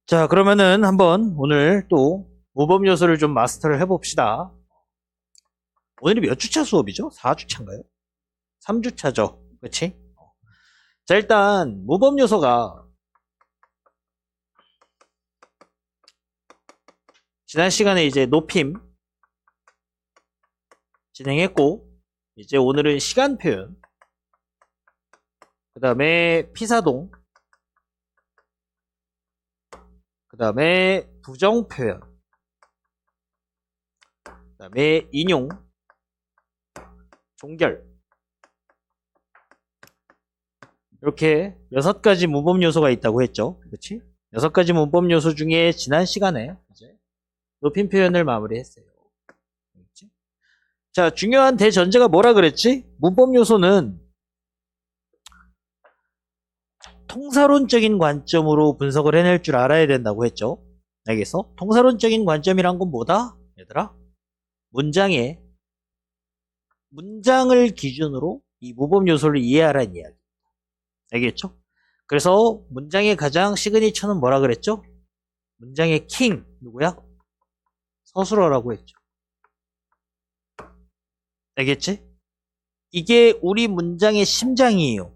자, 그러면은 한번 오늘 또 모범 요소를 좀 마스터를 해봅시다. 오늘이 몇 주차 수업이죠? 4주차인가요? 3주차죠. 그치? 자, 일단 모범 요소가 지난 시간에 이제 높임 진행했고, 이제 오늘은 시간 표현, 그 다음에 피사동, 그 다음에 부정 표현, 그 다음에 인용, 종결, 이렇게 6가지 문법 요소가 있다고 했죠. 그렇지? 6가지 문법 요소 중에 지난 시간에 이제 높임 표현을 마무리했어요. 그렇지? 자, 중요한 대전제가 뭐라 그랬지? 문법 요소는 통사론적인 관점으로 분석을 해낼 줄 알아야 된다고 했죠. 알겠어? 통사론적인 관점이란 건 뭐다? 얘들아, 문장을 기준으로 이 모범 요소를 이해하라는 이야기. 알겠죠? 그래서 문장의 가장 시그니처는 뭐라 그랬죠? 문장의 킹 누구야? 서술어라고 했죠. 알겠지? 이게 우리 문장의 심장이에요.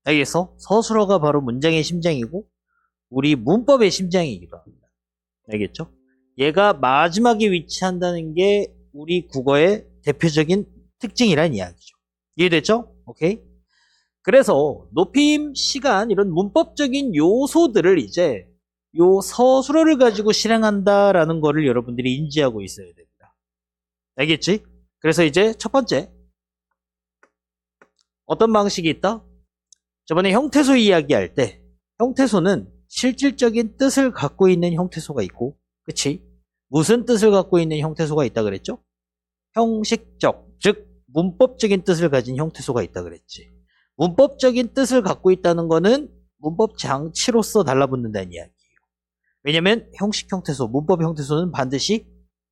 알겠어? 서술어가 바로 문장의 심장이고 우리 문법의 심장이기도 합니다. 알겠죠? 얘가 마지막에 위치한다는 게 우리 국어의 대표적인 특징이란 이야기죠. 이해됐죠? 오케이? 그래서 높임, 시간 이런 문법적인 요소들을 이제 요 서술어를 가지고 실행한다라는 거를 여러분들이 인지하고 있어야 됩니다. 알겠지? 그래서 이제 첫 번째 어떤 방식이 있다? 저번에 형태소 이야기할 때 형태소는 실질적인 뜻을 갖고 있는 형태소가 있고, 그치? 무슨 뜻을 갖고 있는 형태소가 있다 그랬죠? 형식적, 즉 문법적인 뜻을 가진 형태소가 있다 그랬지. 문법적인 뜻을 갖고 있다는 거는 문법 장치로서 달라붙는다는 이야기예요. 왜냐면 형식 형태소, 문법 형태소는 반드시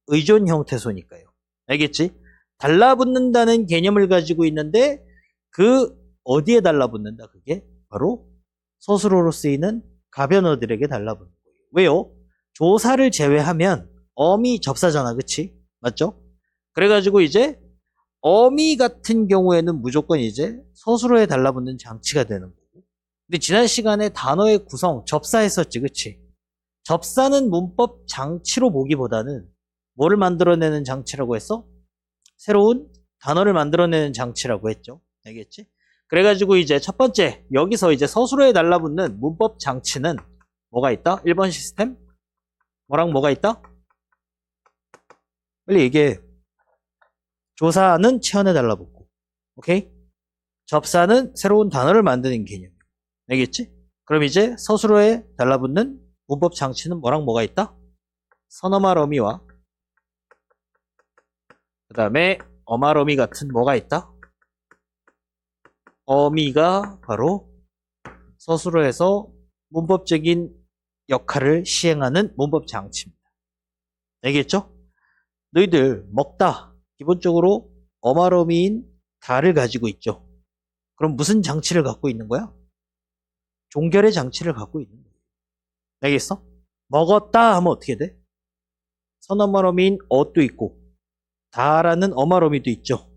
의존 형태소니까요. 알겠지? 달라붙는다는 개념을 가지고 있는데 그 어디에 달라붙는다? 그게 바로 서술어로 쓰이는 가변어들에게 달라붙는 거예요. 왜요? 조사를 제외하면 어미 접사잖아. 그치? 맞죠? 그래가지고 이제 어미 같은 경우에는 무조건 이제 서술어에 달라붙는 장치가 되는 거고. 근데 지난 시간에 단어의 구성, 접사했었지. 그치? 접사는 문법 장치로 보기보다는 뭐를 만들어내는 장치라고 했어? 새로운 단어를 만들어내는 장치라고 했죠. 알겠지? 그래가지고 이제 첫 번째, 여기서 이제 서술어에 달라붙는 문법 장치는 뭐가 있다? 1번 시스템? 뭐랑 뭐가 있다? 빨리 얘기해. 조사는 체언에 달라붙고, 오케이? 접사는 새로운 단어를 만드는 개념. 알겠지? 그럼 이제 서술어에 달라붙는 문법 장치는 뭐랑 뭐가 있다? 선어말 어미와 그 다음에 어말 어미 같은 뭐가 있다? 어미가 바로 서술어에서 문법적인 역할을 시행하는 문법 장치입니다. 알겠죠? 너희들 먹다 기본적으로 어말 어미인 다를 가지고 있죠. 그럼 무슨 장치를 갖고 있는 거야? 종결의 장치를 갖고 있는 거예요. 알겠어? 먹었다 하면 어떻게 돼? 선어말 어미인 어도 있고 다라는 어말 어미도 있죠.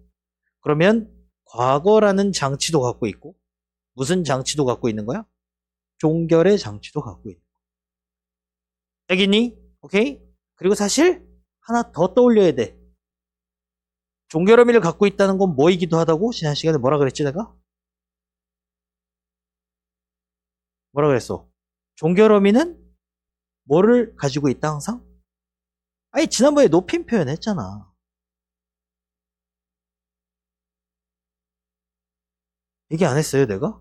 그러면 과거라는 장치도 갖고 있고 무슨 장치도 갖고 있는 거야? 종결의 장치도 갖고 있는 거야. 알겠니? 오케이? 그리고 사실 하나 더 떠올려야 돼. 종결 어미를 갖고 있다는 건 뭐이기도 하다고? 지난 시간에 뭐라 그랬지 내가? 뭐라 그랬어? 종결 어미는 뭐를 가지고 있다 항상? 아니 지난번에 높임 표현 했잖아. 얘기 안 했어요 내가?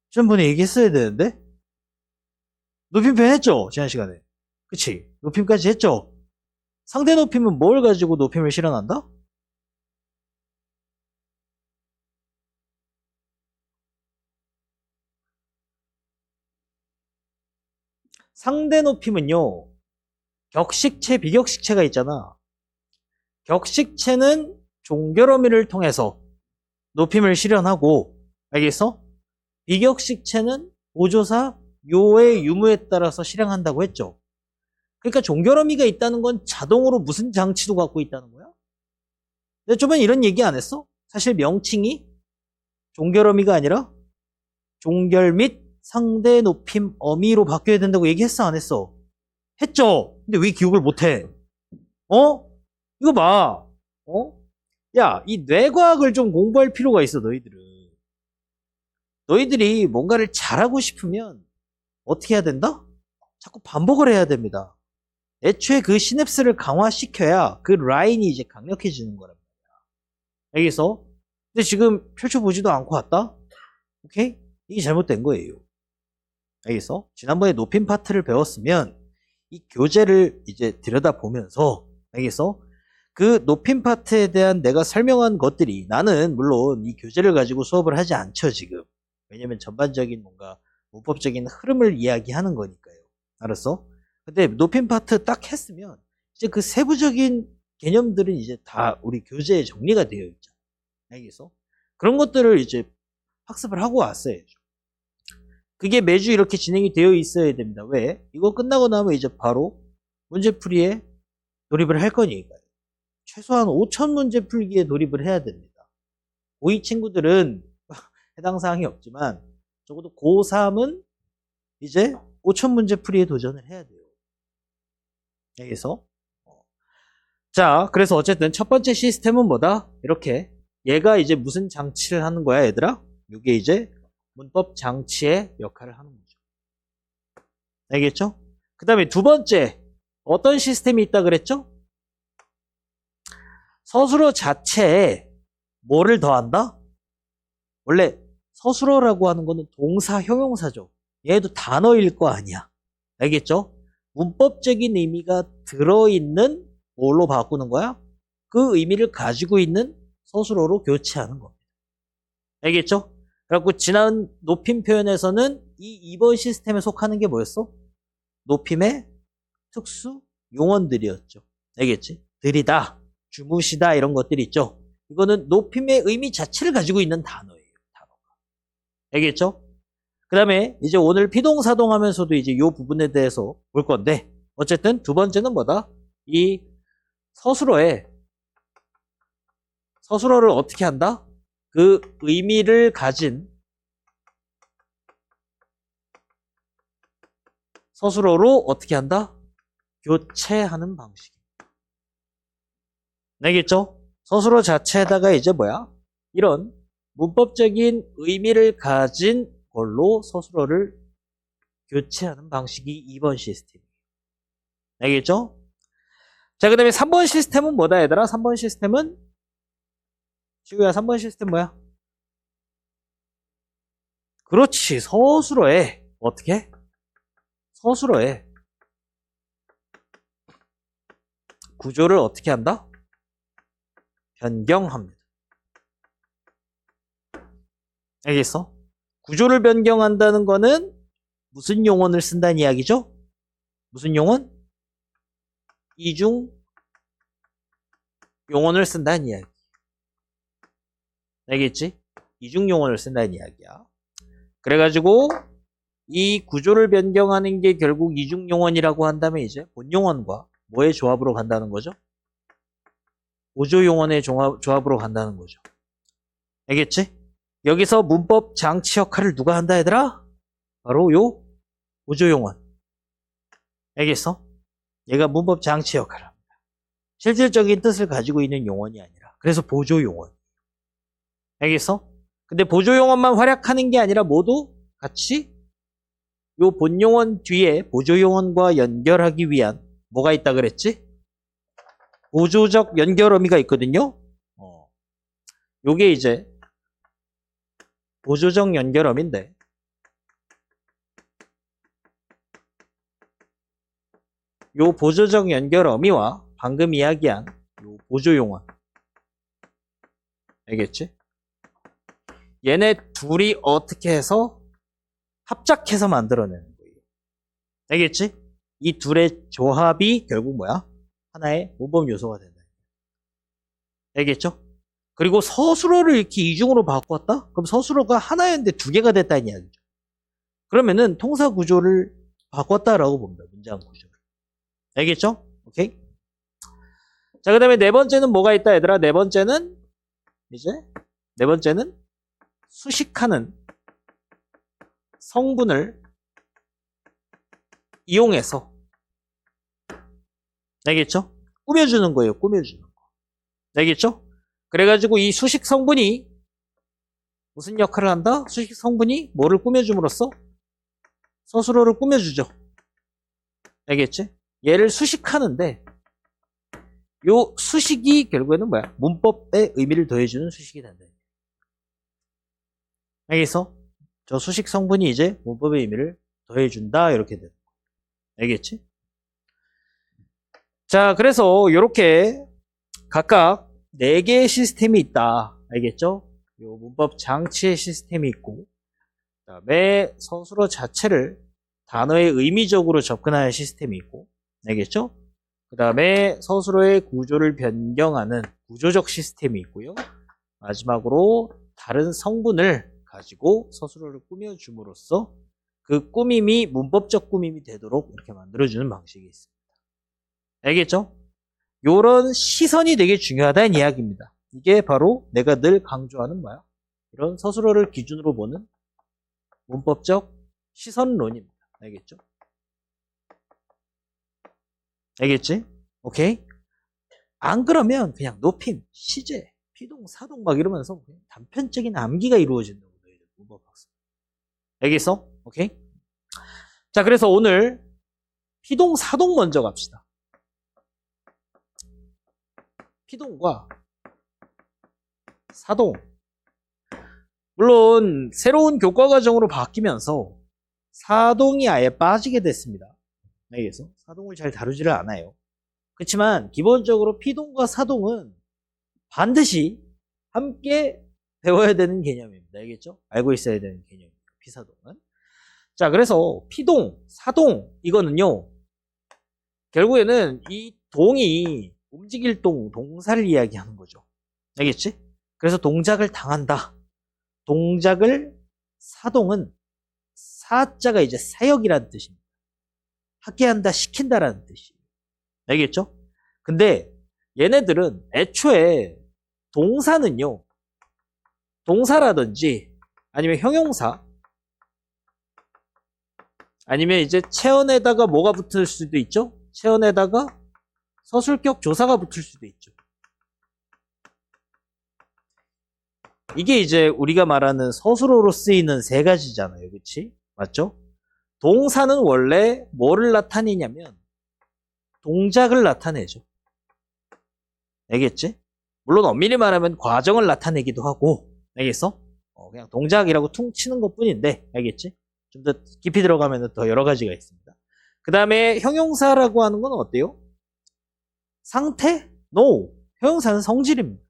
지난번에 얘기했어야 되는데? 높임 표현 했죠? 지난 시간에. 그치? 높임까지 했죠? 상대 높임은 뭘 가지고 높임을 실현한다? 상대 높임은요, 격식체, 비격식체가 있잖아. 격식체는 종결 어미를 통해서 높임을 실현하고, 알겠어? 비격식체는 보조사, 요의 유무에 따라서 실행한다고 했죠. 그러니까 종결어미가 있다는 건 자동으로 무슨 장치도 갖고 있다는 거야? 근데 저번에 이런 얘기 안 했어? 사실 명칭이 종결어미가 아니라 종결 및 상대 높임 어미로 바뀌어야 된다고 얘기했어 안 했어? 했죠? 근데 왜 기억을 못해? 어? 이거 봐. 어? 야, 이 뇌과학을 좀 공부할 필요가 있어, 너희들은. 너희들이 뭔가를 잘하고 싶으면 어떻게 해야 된다? 자꾸 반복을 해야 됩니다. 애초에 그 시냅스를 강화시켜야 그 라인이 이제 강력해지는 거란 말이야. 알겠어? 근데 지금 펼쳐보지도 않고 왔다? 오케이? 이게 잘못된 거예요. 알겠어? 지난번에 높임 파트를 배웠으면 이 교재를 이제 들여다보면서 알겠어? 그 높임 파트에 대한 내가 설명한 것들이 나는 물론 이 교재를 가지고 수업을 하지 않죠 지금. 왜냐면 전반적인 뭔가 문법적인 흐름을 이야기하는 거니까요. 알았어? 근데 높임 파트 딱 했으면 이제 그 세부적인 개념들은 이제 다 우리 교재에 정리가 되어 있잖아. 알겠어? 그런 것들을 이제 학습을 하고 왔어야죠. 그게 매주 이렇게 진행이 되어 있어야 됩니다. 왜? 이거 끝나고 나면 이제 바로 문제풀이에 돌입을 할 거니까요. 최소한 5,000문제 풀기에 돌입을 해야 됩니다. 고2 친구들은 해당 사항이 없지만 적어도 고3은 이제 5,000문제 풀이에 도전을 해야 돼요. 여기서 자, 그래서 어쨌든 첫 번째 시스템은 뭐다? 이렇게 얘가 이제 무슨 장치를 하는 거야, 얘들아? 이게 이제 문법 장치의 역할을 하는 거죠. 알겠죠? 그 다음에 두 번째 어떤 시스템이 있다 그랬죠? 서술어 자체에 뭐를 더한다? 원래 서술어라고 하는 거는 동사, 형용사죠. 얘도 단어일 거 아니야. 알겠죠? 문법적인 의미가 들어있는 뭘로 바꾸는 거야? 그 의미를 가지고 있는 서술어로 교체하는 겁니다. 알겠죠? 그래갖고 지난 높임 표현에서는 이 2번 시스템에 속하는 게 뭐였어? 높임의 특수 용언들이었죠. 알겠지? 들이다, 주무시다 이런 것들이 있죠. 이거는 높임의 의미 자체를 가지고 있는 단어예요. 단어가. 알겠죠? 그 다음에 이제 오늘 피동사동 하면서도 이제 이 부분에 대해서 볼 건데 어쨌든 두 번째는 뭐다? 이 서술어를 어떻게 한다? 그 의미를 가진 서술어로 어떻게 한다? 교체하는 방식. 알겠죠? 서술어 자체에다가 이제 뭐야? 이런 문법적인 의미를 가진 걸로 서술어를 교체하는 방식이 2번 시스템이에요. 알겠죠? 자, 그 다음에 3번 시스템은 뭐다, 얘들아? 3번 시스템은? 지구야, 3번 시스템 뭐야? 그렇지, 서술어에, 어떻게? 서술어에 구조를 어떻게 한다? 변경합니다. 알겠어? 구조를 변경한다는 거는 무슨 용언을 쓴다는 이야기죠? 무슨 용언? 이중 용언을 쓴다는 이야기. 알겠지? 이중 용언을 쓴다는 이야기야. 그래가지고 이 구조를 변경하는 게 결국 이중 용언이라고 한다면 이제 본 용언과 뭐의 조합으로 간다는 거죠? 보조 용언의 조합으로 간다는 거죠. 알겠지? 여기서 문법 장치 역할을 누가 한다 얘들아? 바로 요 보조 용언. 알겠어? 얘가 문법 장치 역할을 합니다. 실질적인 뜻을 가지고 있는 용언이 아니라 그래서 보조 용언. 알겠어? 근데 보조 용언만 활약하는 게 아니라 모두 같이 요 본 용언 뒤에 보조 용언과 연결하기 위한 뭐가 있다 그랬지? 보조적 연결 어미가 있거든요. 요게 이제 보조적 연결 어미인데 요 보조적 연결 어미와 방금 이야기한 요 보조 용언 알겠지? 얘네 둘이 어떻게 해서 합작해서 만들어내는 거예요. 알겠지? 이 둘의 조합이 결국 뭐야? 하나의 문법 요소가 된다. 알겠죠? 그리고 서술어를 이렇게 이중으로 바꿨다? 그럼 서술어가 하나였는데 두 개가 됐다는 이야기죠. 그러면은 통사 구조를 바꿨다라고 봅니다. 문장 구조를. 알겠죠? 오케이? 자, 그 다음에 네 번째는 뭐가 있다, 얘들아? 네 번째는 수식하는 성분을 이용해서, 알겠죠? 꾸며주는 거예요, 꾸며주는 거. 알겠죠? 그래가지고 이 수식 성분이 무슨 역할을 한다? 수식 성분이 뭐를 꾸며줌으로써? 서술어를 꾸며주죠. 알겠지? 얘를 수식하는데, 요 수식이 결국에는 뭐야? 문법의 의미를 더해주는 수식이 된다. 알겠어? 저 수식 성분이 이제 문법의 의미를 더해준다. 이렇게 되는 거야. 알겠지? 자, 그래서 이렇게 각각 4개의 시스템이 있다. 알겠죠? 요 문법 장치의 시스템이 있고, 그 다음에 서술어 자체를 단어의 의미적으로 접근하는 시스템이 있고, 알겠죠? 그 다음에 서술어의 구조를 변경하는 구조적 시스템이 있고요. 마지막으로 다른 성분을 가지고 서술어를 꾸며줌으로써 그 꾸밈이 문법적 꾸밈이 되도록 이렇게 만들어주는 방식이 있습니다. 알겠죠? 요런 시선이 되게 중요하다는 이야기입니다. 이게 바로 내가 늘 강조하는 뭐야? 이런 서술어를 기준으로 보는 문법적 시선론입니다. 알겠죠? 알겠지? 오케이? 안 그러면 그냥 높임, 시제, 피동, 사동 막 이러면서 그냥 단편적인 암기가 이루어진다고 너희들 문법학습. 알겠어? 오케이? 자, 그래서 오늘 피동, 사동 먼저 갑시다. 피동과 사동. 물론 새로운 교과 과정으로 바뀌면서 사동이 아예 빠지게 됐습니다. 알겠어? 사동을 잘 다루지를 않아요. 그렇지만 기본적으로 피동과 사동은 반드시 함께 배워야 되는 개념입니다. 알겠죠? 알고 있어야 되는 개념입니다. 피사동은. 자, 그래서 피동, 사동 이거는요. 결국에는 이 동이 움직일 동사를 이야기하는 거죠. 알겠지? 그래서 동작을 당한다. 동작을 사동은 사자가 이제 사역이라는 뜻입니다. 하게 한다, 시킨다라는 뜻이에요. 알겠죠? 근데 얘네들은 애초에 동사는요, 동사라든지 아니면 형용사 아니면 이제 체언에다가 뭐가 붙을 수도 있죠? 체언에다가 서술격 조사가 붙을 수도 있죠. 이게 이제 우리가 말하는 서술어로 쓰이는 세 가지잖아요. 그치? 맞죠? 동사는 원래 뭐를 나타내냐면 동작을 나타내죠. 알겠지? 물론 엄밀히 말하면 과정을 나타내기도 하고, 알겠어? 그냥 동작이라고 퉁 치는 것 뿐인데, 알겠지? 좀 더 깊이 들어가면 더 여러 가지가 있습니다. 그 다음에 형용사라고 하는 건 어때요? 상태? No. 형용사는 성질입니다.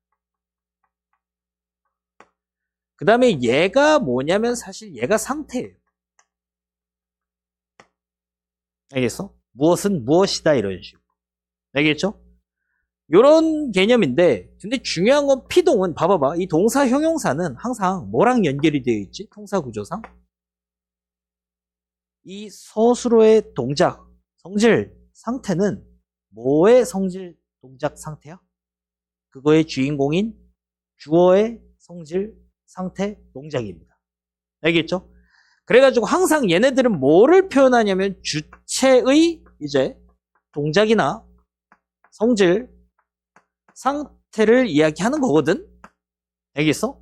그 다음에 얘가 뭐냐면 사실 얘가 상태예요. 알겠어? 무엇은 무엇이다 이런 식으로. 알겠죠? 요런 개념인데 근데 중요한 건 피동은 봐봐봐. 이 동사 형용사는 항상 뭐랑 연결이 되어 있지? 통사 구조상. 이 서술어의 동작, 성질, 상태는 뭐의 성질, 동작, 상태야? 그거의 주인공인 주어의 성질, 상태, 동작입니다. 알겠죠? 그래가지고 항상 얘네들은 뭐를 표현하냐면 주체의 이제 동작이나 성질, 상태를 이야기하는 거거든? 알겠어?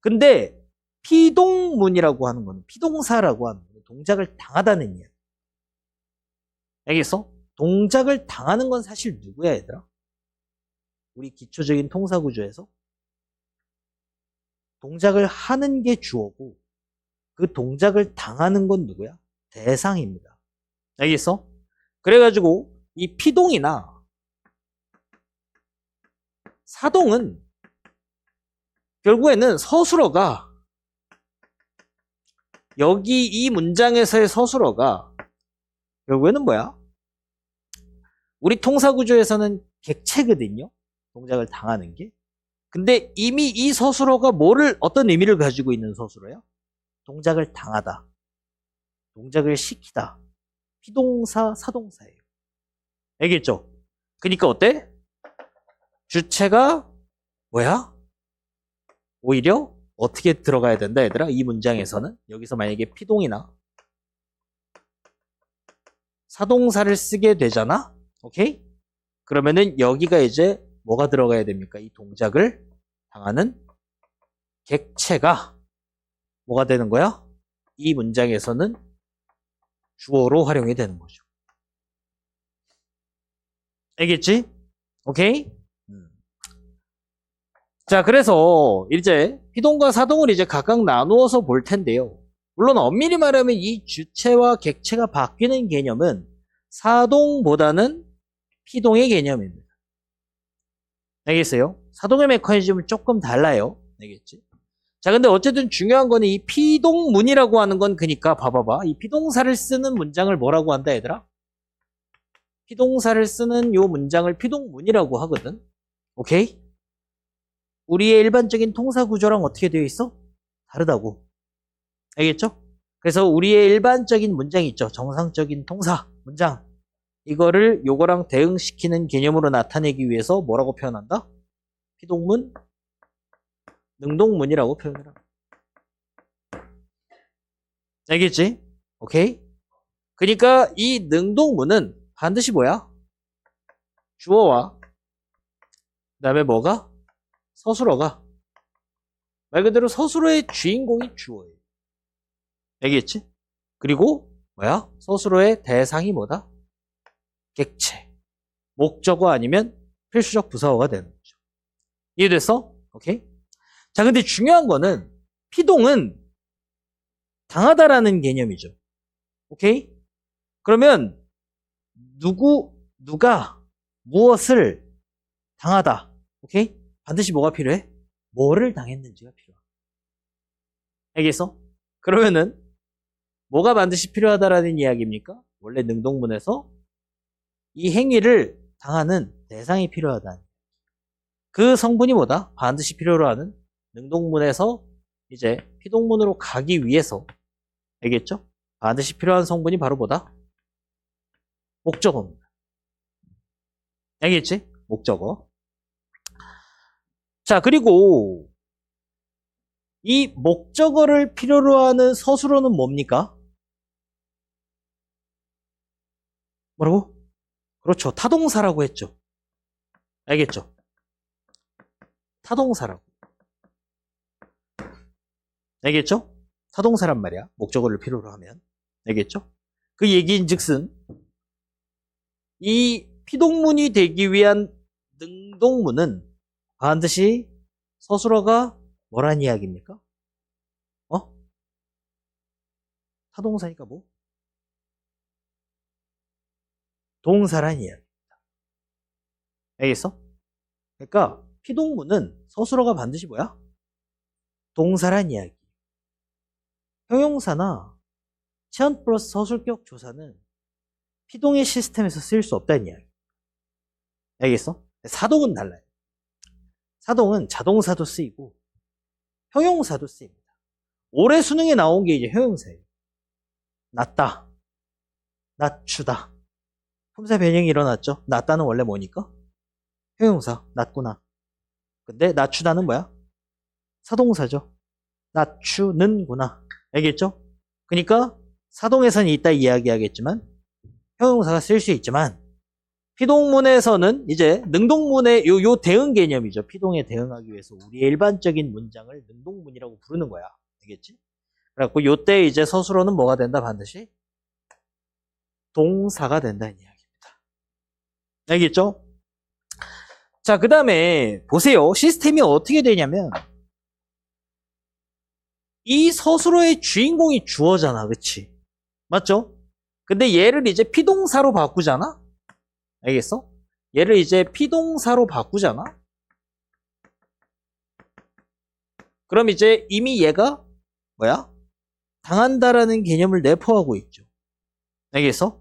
근데 피동문이라고 하는 건 피동사라고 하는 건 동작을 당하다는 이야기. 알겠어? 동작을 당하는 건 사실 누구야 얘들아? 우리 기초적인 통사구조에서 동작을 하는 게 주어고 그 동작을 당하는 건 누구야? 대상입니다. 알겠어? 그래가지고 이 피동이나 사동은 결국에는 서술어가 여기 이 문장에서의 서술어가 결국에는 뭐야? 우리 통사구조에서는 객체거든요. 동작을 당하는 게. 근데 이미 이 서술어가 어떤 의미를 가지고 있는 서술어야? 동작을 당하다. 동작을 시키다. 피동사, 사동사예요. 알겠죠? 그러니까 어때? 주체가 뭐야? 오히려 어떻게 들어가야 된다, 얘들아? 이 문장에서는 여기서 만약에 피동이나 사동사를 쓰게 되잖아? 오케이? 그러면은 여기가 이제 뭐가 들어가야 됩니까? 이 동작을 당하는 객체가 뭐가 되는 거야? 이 문장에서는 주어로 활용이 되는 거죠. 알겠지? 오케이? 자, 그래서 이제 피동과 사동을 이제 각각 나누어서 볼 텐데요. 물론 엄밀히 말하면 이 주체와 객체가 바뀌는 개념은 사동보다는 피동의 개념입니다. 알겠어요? 사동의 메커니즘은 조금 달라요. 알겠지? 자, 근데 어쨌든 중요한 거는 이 피동문이라고 하는 건 그니까 봐봐봐. 이 피동사를 쓰는 문장을 뭐라고 한다, 얘들아? 피동사를 쓰는 요 문장을 피동문이라고 하거든. 오케이? 우리의 일반적인 통사 구조랑 어떻게 되어 있어? 다르다고. 알겠죠? 그래서 우리의 일반적인 문장 있죠. 정상적인 통사 문장. 이거를 요거랑 대응시키는 개념으로 나타내기 위해서 뭐라고 표현한다? 피동문, 능동문이라고 표현을 합니다. 알겠지? 오케이? 그러니까 이 능동문은 반드시 뭐야? 주어와 그 다음에 뭐가? 서술어가 말 그대로 서술어의 주인공이 주어예요. 알겠지? 그리고 뭐야? 서술어의 대상이 뭐다? 객체. 목적어 아니면 필수적 부사어가 되는 거죠. 이해됐어? 오케이? 자, 근데 중요한 거는 피동은 당하다라는 개념이죠. 오케이? 그러면 누가 무엇을 당하다. 오케이? 반드시 뭐가 필요해? 뭐를 당했는지가 필요하다. 알겠어? 그러면은 뭐가 반드시 필요하다라는 이야기입니까? 원래 능동문에서 이 행위를 당하는 대상이 필요하다. 그 성분이 뭐다? 반드시 필요로 하는 능동문에서 이제 피동문으로 가기 위해서 알겠죠? 반드시 필요한 성분이 바로 뭐다? 목적어입니다. 알겠지? 목적어. 자, 그리고 이 목적어를 필요로 하는 서술어는 뭡니까? 뭐라고? 그렇죠. 타동사라고 했죠. 알겠죠? 타동사라고. 알겠죠? 타동사란 말이야. 목적어를 필요로 하면. 알겠죠? 그 얘기인즉슨 이 피동문이 되기 위한 능동문은 반드시 서술어가 뭐란 이야기입니까? 타동사니까 뭐? 동사란 이야기입니다. 알겠어? 그러니까 피동문은 서술어가 반드시 뭐야? 동사란 이야기. 형용사나 체언 플러스 서술격 조사는 피동의 시스템에서 쓰일 수 없다는 이야기. 알겠어? 사동은 달라요. 사동은 자동사도 쓰이고 형용사도 쓰입니다. 올해 수능에 나온 게 이제 형용사예요. 낮다, 낮추다. 품사 변형이 일어났죠. 낮다는 원래 뭐니까? 형용사, 낮구나. 근데 낮추다는 뭐야? 사동사죠. 낮추는구나. 알겠죠? 그러니까 사동에서는 이따 이야기하겠지만 형용사가 쓸 수 있지만 피동문에서는 이제 능동문의 요 대응 개념이죠. 피동에 대응하기 위해서 우리의 일반적인 문장을 능동문이라고 부르는 거야. 알겠지? 그래갖고 요때 이제 서술어는 뭐가 된다? 반드시 동사가 된다는 이야기입니다. 알겠죠? 자, 그 다음에 보세요. 시스템이 어떻게 되냐면 이 서술어의 주인공이 주어잖아. 그치? 맞죠? 근데 얘를 이제 피동사로 바꾸잖아? 알겠어? 얘를 이제 피동사로 바꾸잖아? 그럼 이제 이미 얘가 뭐야? 당한다라는 개념을 내포하고 있죠. 알겠어?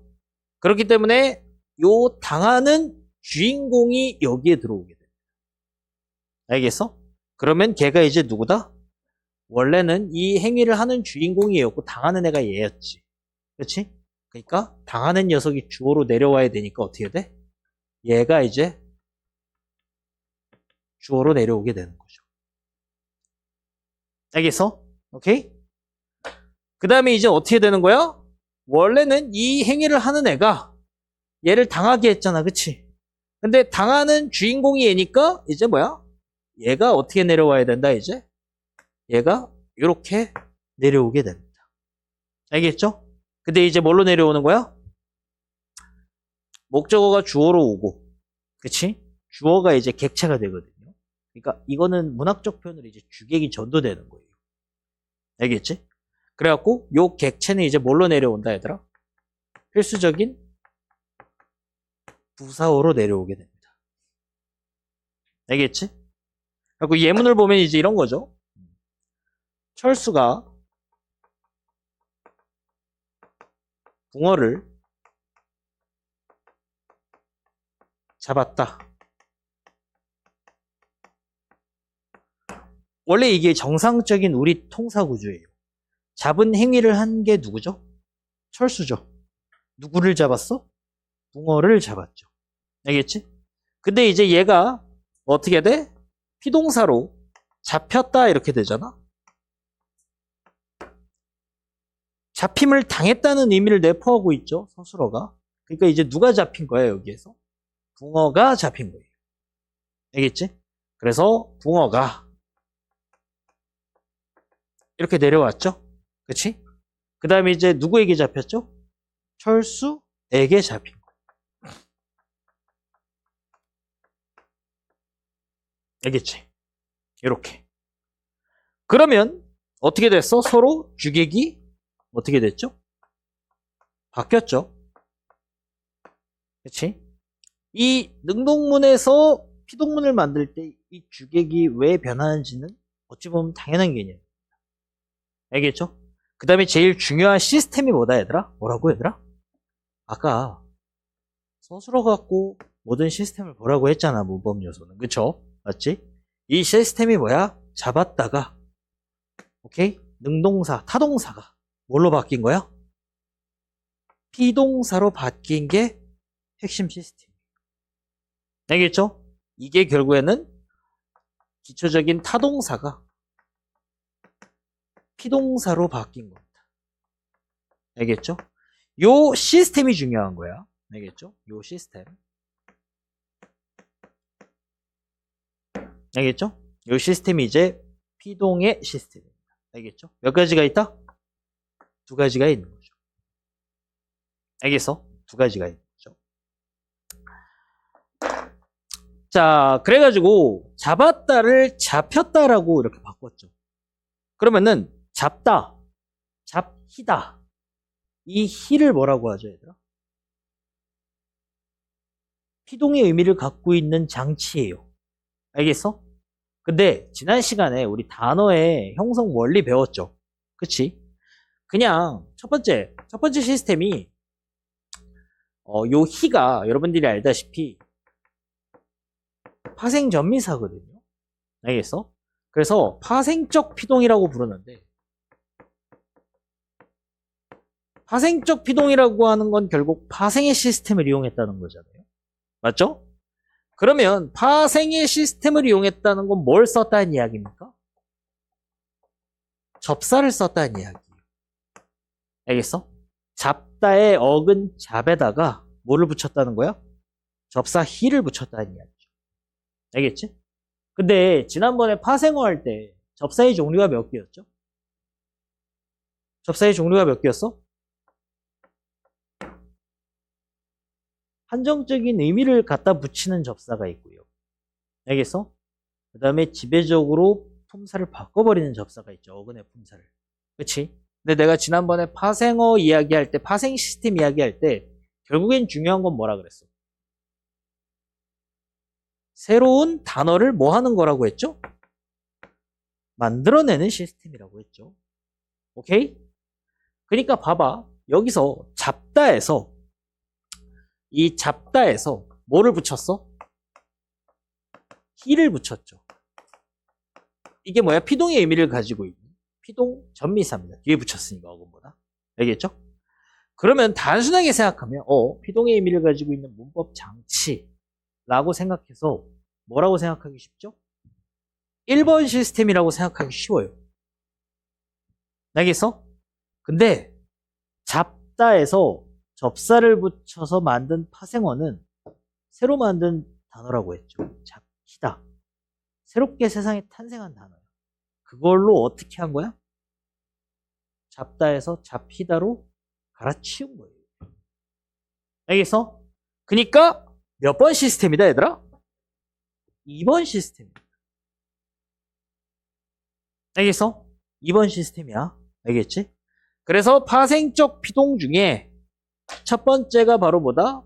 그렇기 때문에 요 당하는 주인공이 여기에 들어오게 됩니다. 알겠어? 그러면 걔가 이제 누구다? 원래는 이 행위를 하는 주인공이었고 당하는 애가 얘였지. 그렇지? 그러니까 당하는 녀석이 주어로 내려와야 되니까 어떻게 돼? 얘가 이제 주어로 내려오게 되는 거죠. 알겠어? 오케이? 그 다음에 이제 어떻게 되는 거야? 원래는 이 행위를 하는 애가 얘를 당하게 했잖아. 그치? 근데 당하는 주인공이 얘니까 이제 뭐야? 얘가 어떻게 내려와야 된다 이제? 얘가 이렇게 내려오게 됩니다. 알겠죠? 근데 이제 뭘로 내려오는 거야? 목적어가 주어로 오고, 그치? 주어가 이제 객체가 되거든요. 그러니까 이거는 문학적 표현으로 이제 주객이 전도되는 거예요. 알겠지? 그래갖고 요 객체는 이제 뭘로 내려온다 얘들아? 필수적인 부사어로 내려오게 됩니다. 알겠지? 그리고 예문을 보면 이제 이런 거죠. 철수가 붕어를 잡았다. 원래 이게 정상적인 우리 통사 구조예요. 잡은 행위를 한 게 누구죠? 철수죠. 누구를 잡았어? 붕어를 잡았죠. 알겠지? 근데 이제 얘가 어떻게 돼? 피동사로 잡혔다 이렇게 되잖아. 잡힘을 당했다는 의미를 내포하고 있죠. 서술어가. 그러니까 이제 누가 잡힌 거야 여기에서? 붕어가 잡힌 거예요. 알겠지? 그래서 붕어가 이렇게 내려왔죠. 그치? 그 다음에 이제 누구에게 잡혔죠? 철수에게 잡힌 거예요. 알겠지? 이렇게. 그러면 어떻게 됐어? 서로 주객이 어떻게 됐죠? 바뀌었죠. 그치? 이 능동문에서 피동문을 만들 때 이 주객이 왜 변하는지는 어찌 보면 당연한 개념입니다. 알겠죠? 그 다음에 제일 중요한 시스템이 뭐다 얘들아? 뭐라고 얘들아? 아까 서술어 갖고 모든 시스템을 보라고 했잖아. 문법 요소는. 그쵸? 맞지? 이 시스템이 뭐야? 잡았다가 오케이? 능동사, 타동사가 뭘로 바뀐 거야? 피동사로 바뀐 게 핵심 시스템. 알겠죠? 이게 결국에는 기초적인 타동사가 피동사로 바뀐 겁니다. 알겠죠? 요 시스템이 중요한 거야. 알겠죠? 요 시스템. 알겠죠? 요 시스템이 이제 피동의 시스템입니다. 알겠죠? 몇 가지가 있다? 두 가지가 있는 거죠. 알겠어? 두 가지가 있는 거죠. 자, 그래가지고 잡았다를 잡혔다라고 이렇게 바꿨죠. 그러면은 잡다, 잡히다. 이 히를 뭐라고 하죠, 얘들아? 피동의 의미를 갖고 있는 장치예요. 알겠어? 근데 지난 시간에 우리 단어의 형성 원리 배웠죠. 그치? 그냥 첫 번째 시스템이 요 히가 여러분들이 알다시피 파생전미사거든요. 알겠어? 그래서 파생적 피동이라고 부르는데 파생적 피동이라고 하는 건 결국 파생의 시스템을 이용했다는 거잖아요. 맞죠? 그러면 파생의 시스템을 이용했다는 건 뭘 썼다는 이야기입니까? 접사를 썼다는 이야기예요. 알겠어? 잡다의 어근 잡에다가 뭐를 붙였다는 거야? 접사 히를 붙였다는 이야기죠. 알겠지? 근데 지난번에 파생어 할 때 접사의 종류가 몇 개였죠? 접사의 종류가 몇 개였어? 한정적인 의미를 갖다 붙이는 접사가 있고요. 알겠어? 그 다음에 지배적으로 품사를 바꿔버리는 접사가 있죠. 어근의 품사를. 그치? 근데 내가 지난번에 파생어 이야기할 때, 파생 시스템 이야기할 때 결국엔 중요한 건 뭐라 그랬어? 새로운 단어를 뭐 하는 거라고 했죠? 만들어내는 시스템이라고 했죠. 오케이? 그러니까 봐봐. 여기서 잡다에서 이 잡다에서 뭐를 붙였어? 히를 붙였죠. 이게 뭐야? 피동의 의미를 가지고 있는 피동 전미사입니다. 뒤에 붙였으니까 어근보다. 알겠죠? 그러면 단순하게 생각하면 피동의 의미를 가지고 있는 문법 장치라고 생각해서 뭐라고 생각하기 쉽죠? 1번 시스템이라고 생각하기 쉬워요. 알겠어? 근데 잡다에서 접사를 붙여서 만든 파생어는 새로 만든 단어라고 했죠. 잡히다. 새롭게 세상에 탄생한 단어야. 그걸로 어떻게 한 거야? 잡다에서 잡히다로 갈아치운 거예요. 알겠어? 그러니까 몇 번 시스템이다 얘들아? 2번 시스템이다. 알겠어? 2번 시스템이야. 알겠지? 그래서 파생적 피동 중에 첫 번째가 바로 뭐다?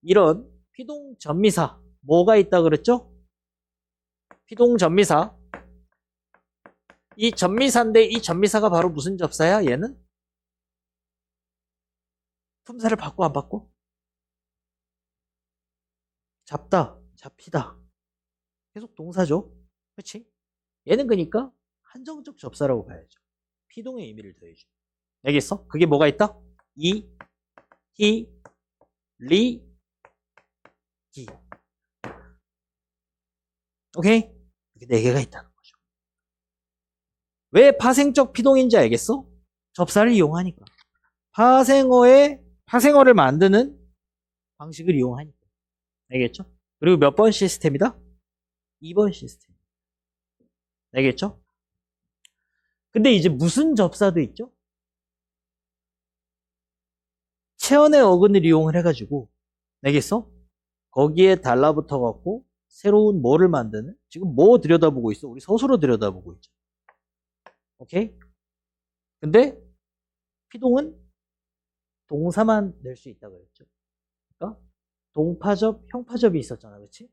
이런 피동 전미사. 뭐가 있다 그랬죠? 피동 전미사. 이 전미사인데 이 전미사가 바로 무슨 접사야? 얘는? 품사를 받고 안 받고? 잡다, 잡히다. 계속 동사죠. 그렇지? 얘는 그러니까 한정적 접사라고 봐야죠. 피동의 의미를 더해줘. 알겠어? 그게 뭐가 있다? 이, 히, 리, 기. 오케이? 이렇게 4개가 있다는 거죠. 왜 파생적 피동인지 알겠어? 접사를 이용하니까. 파생어를 만드는 방식을 이용하니까. 알겠죠? 그리고 몇 번 시스템이다? 2번 시스템. 알겠죠? 근데 이제 무슨 접사도 있죠? 체언의 어근을 이용을 해가지고, 알겠어? 거기에 달라붙어 갖고 새로운 뭐를 만드는? 지금 뭐 들여다보고 있어? 우리 서술어 들여다보고 있죠. 오케이? 근데 피동은 동사만 낼 수 있다고 그랬죠. 그러니까 동파접, 형파접이 있었잖아. 그렇지?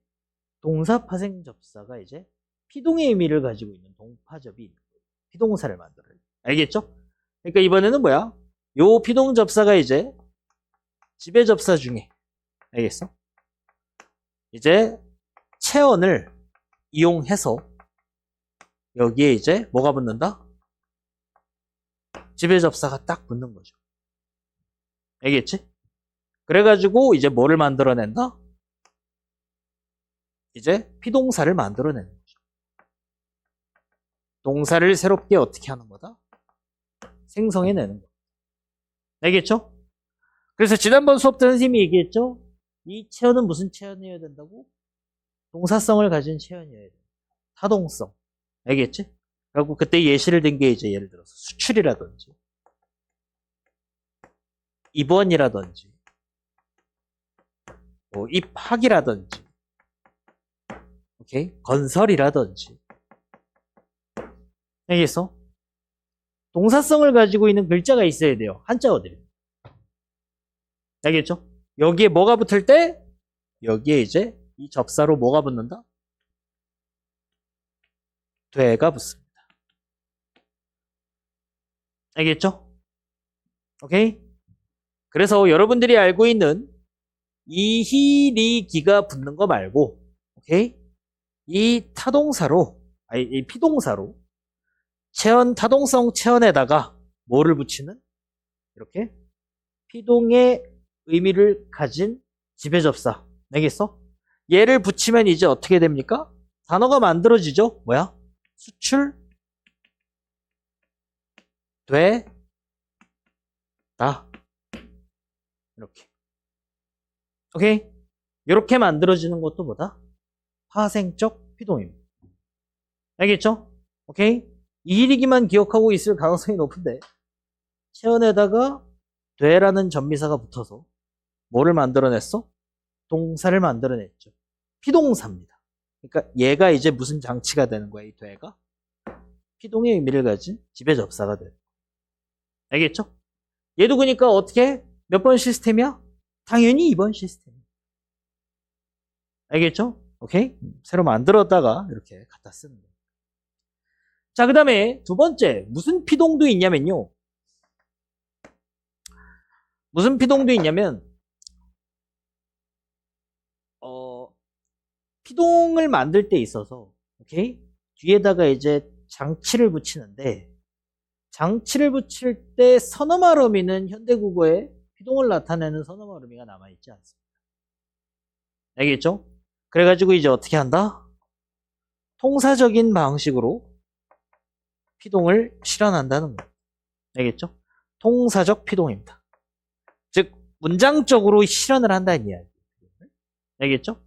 동사 파생 접사가 이제 피동의 의미를 가지고 있는 동파접이 있는 거예요. 피동사를 만들어요. 알겠죠? 그러니까 이번에는 뭐야? 요 피동 접사가 이제 지배 접사 중에, 알겠어? 이제 체언을 이용해서 여기에 이제 뭐가 붙는다? 지배 접사가 딱 붙는 거죠. 알겠지? 그래가지고 이제 뭐를 만들어낸다? 이제 피동사를 만들어내는 거죠. 동사를 새롭게 어떻게 하는 거다? 생성해내는 거. 알겠죠? 그래서 지난번 수업 때 선생님이 얘기했죠? 이 체언은 무슨 체언이어야 된다고? 동사성을 가진 체언이어야 된다. 타동성. 알겠지? 그리고 그때 예시를 든 게 이제 예를 들어서 수출이라든지 입원이라든지 뭐 입학이라든지 오케이? 건설이라든지 알겠어? 동사성을 가지고 있는 글자가 있어야 돼요. 한자어들이. 알겠죠? 여기에 뭐가 붙을 때 여기에 이제 이 접사로 뭐가 붙는다? 되가 붙습니다. 알겠죠? 오케이? 그래서 여러분들이 알고 있는 이히리기가 붙는 거 말고 오케이? 이 타동사로 이 피동사로 체언 타동성 체언에다가 뭐를 붙이는? 이렇게 피동의 의미를 가진 지배접사. 알겠어? 얘를 붙이면 이제 어떻게 됩니까? 단어가 만들어지죠? 뭐야? 수출 돼 다 이렇게. 오케이? 이렇게 만들어지는 것도 뭐다? 파생적 피동입니다. 알겠죠? 오케이? 이리기만 기억하고 있을 가능성이 높은데 체언에다가 되라는 전미사가 붙어서 뭐를 만들어냈어? 동사를 만들어냈죠. 피동사입니다. 그러니까 얘가 이제 무슨 장치가 되는 거야, 이 되가? 피동의 의미를 가진 지배접사가 돼요. 알겠죠? 얘도 그러니까 어떻게? 몇 번 시스템이야? 당연히 2번 시스템. 알겠죠? 오케이? 새로 만들었다가 이렇게 갖다 쓰는 거예요. 자, 그 다음에 두 번째, 무슨 피동도 있냐면요. 무슨 피동도 있냐면, 피동을 만들 때 있어서, 오케이? 뒤에다가 이제 장치를 붙이는데, 장치를 붙일 때 선어말 어미는 현대국어에 피동을 나타내는 선어말 의미가 남아있지 않습니다. 알겠죠? 그래가지고 이제 어떻게 한다? 통사적인 방식으로 피동을 실현한다는 거예요. 알겠죠? 통사적 피동입니다. 즉 문장적으로 실현을 한다는 이야기. 알겠죠?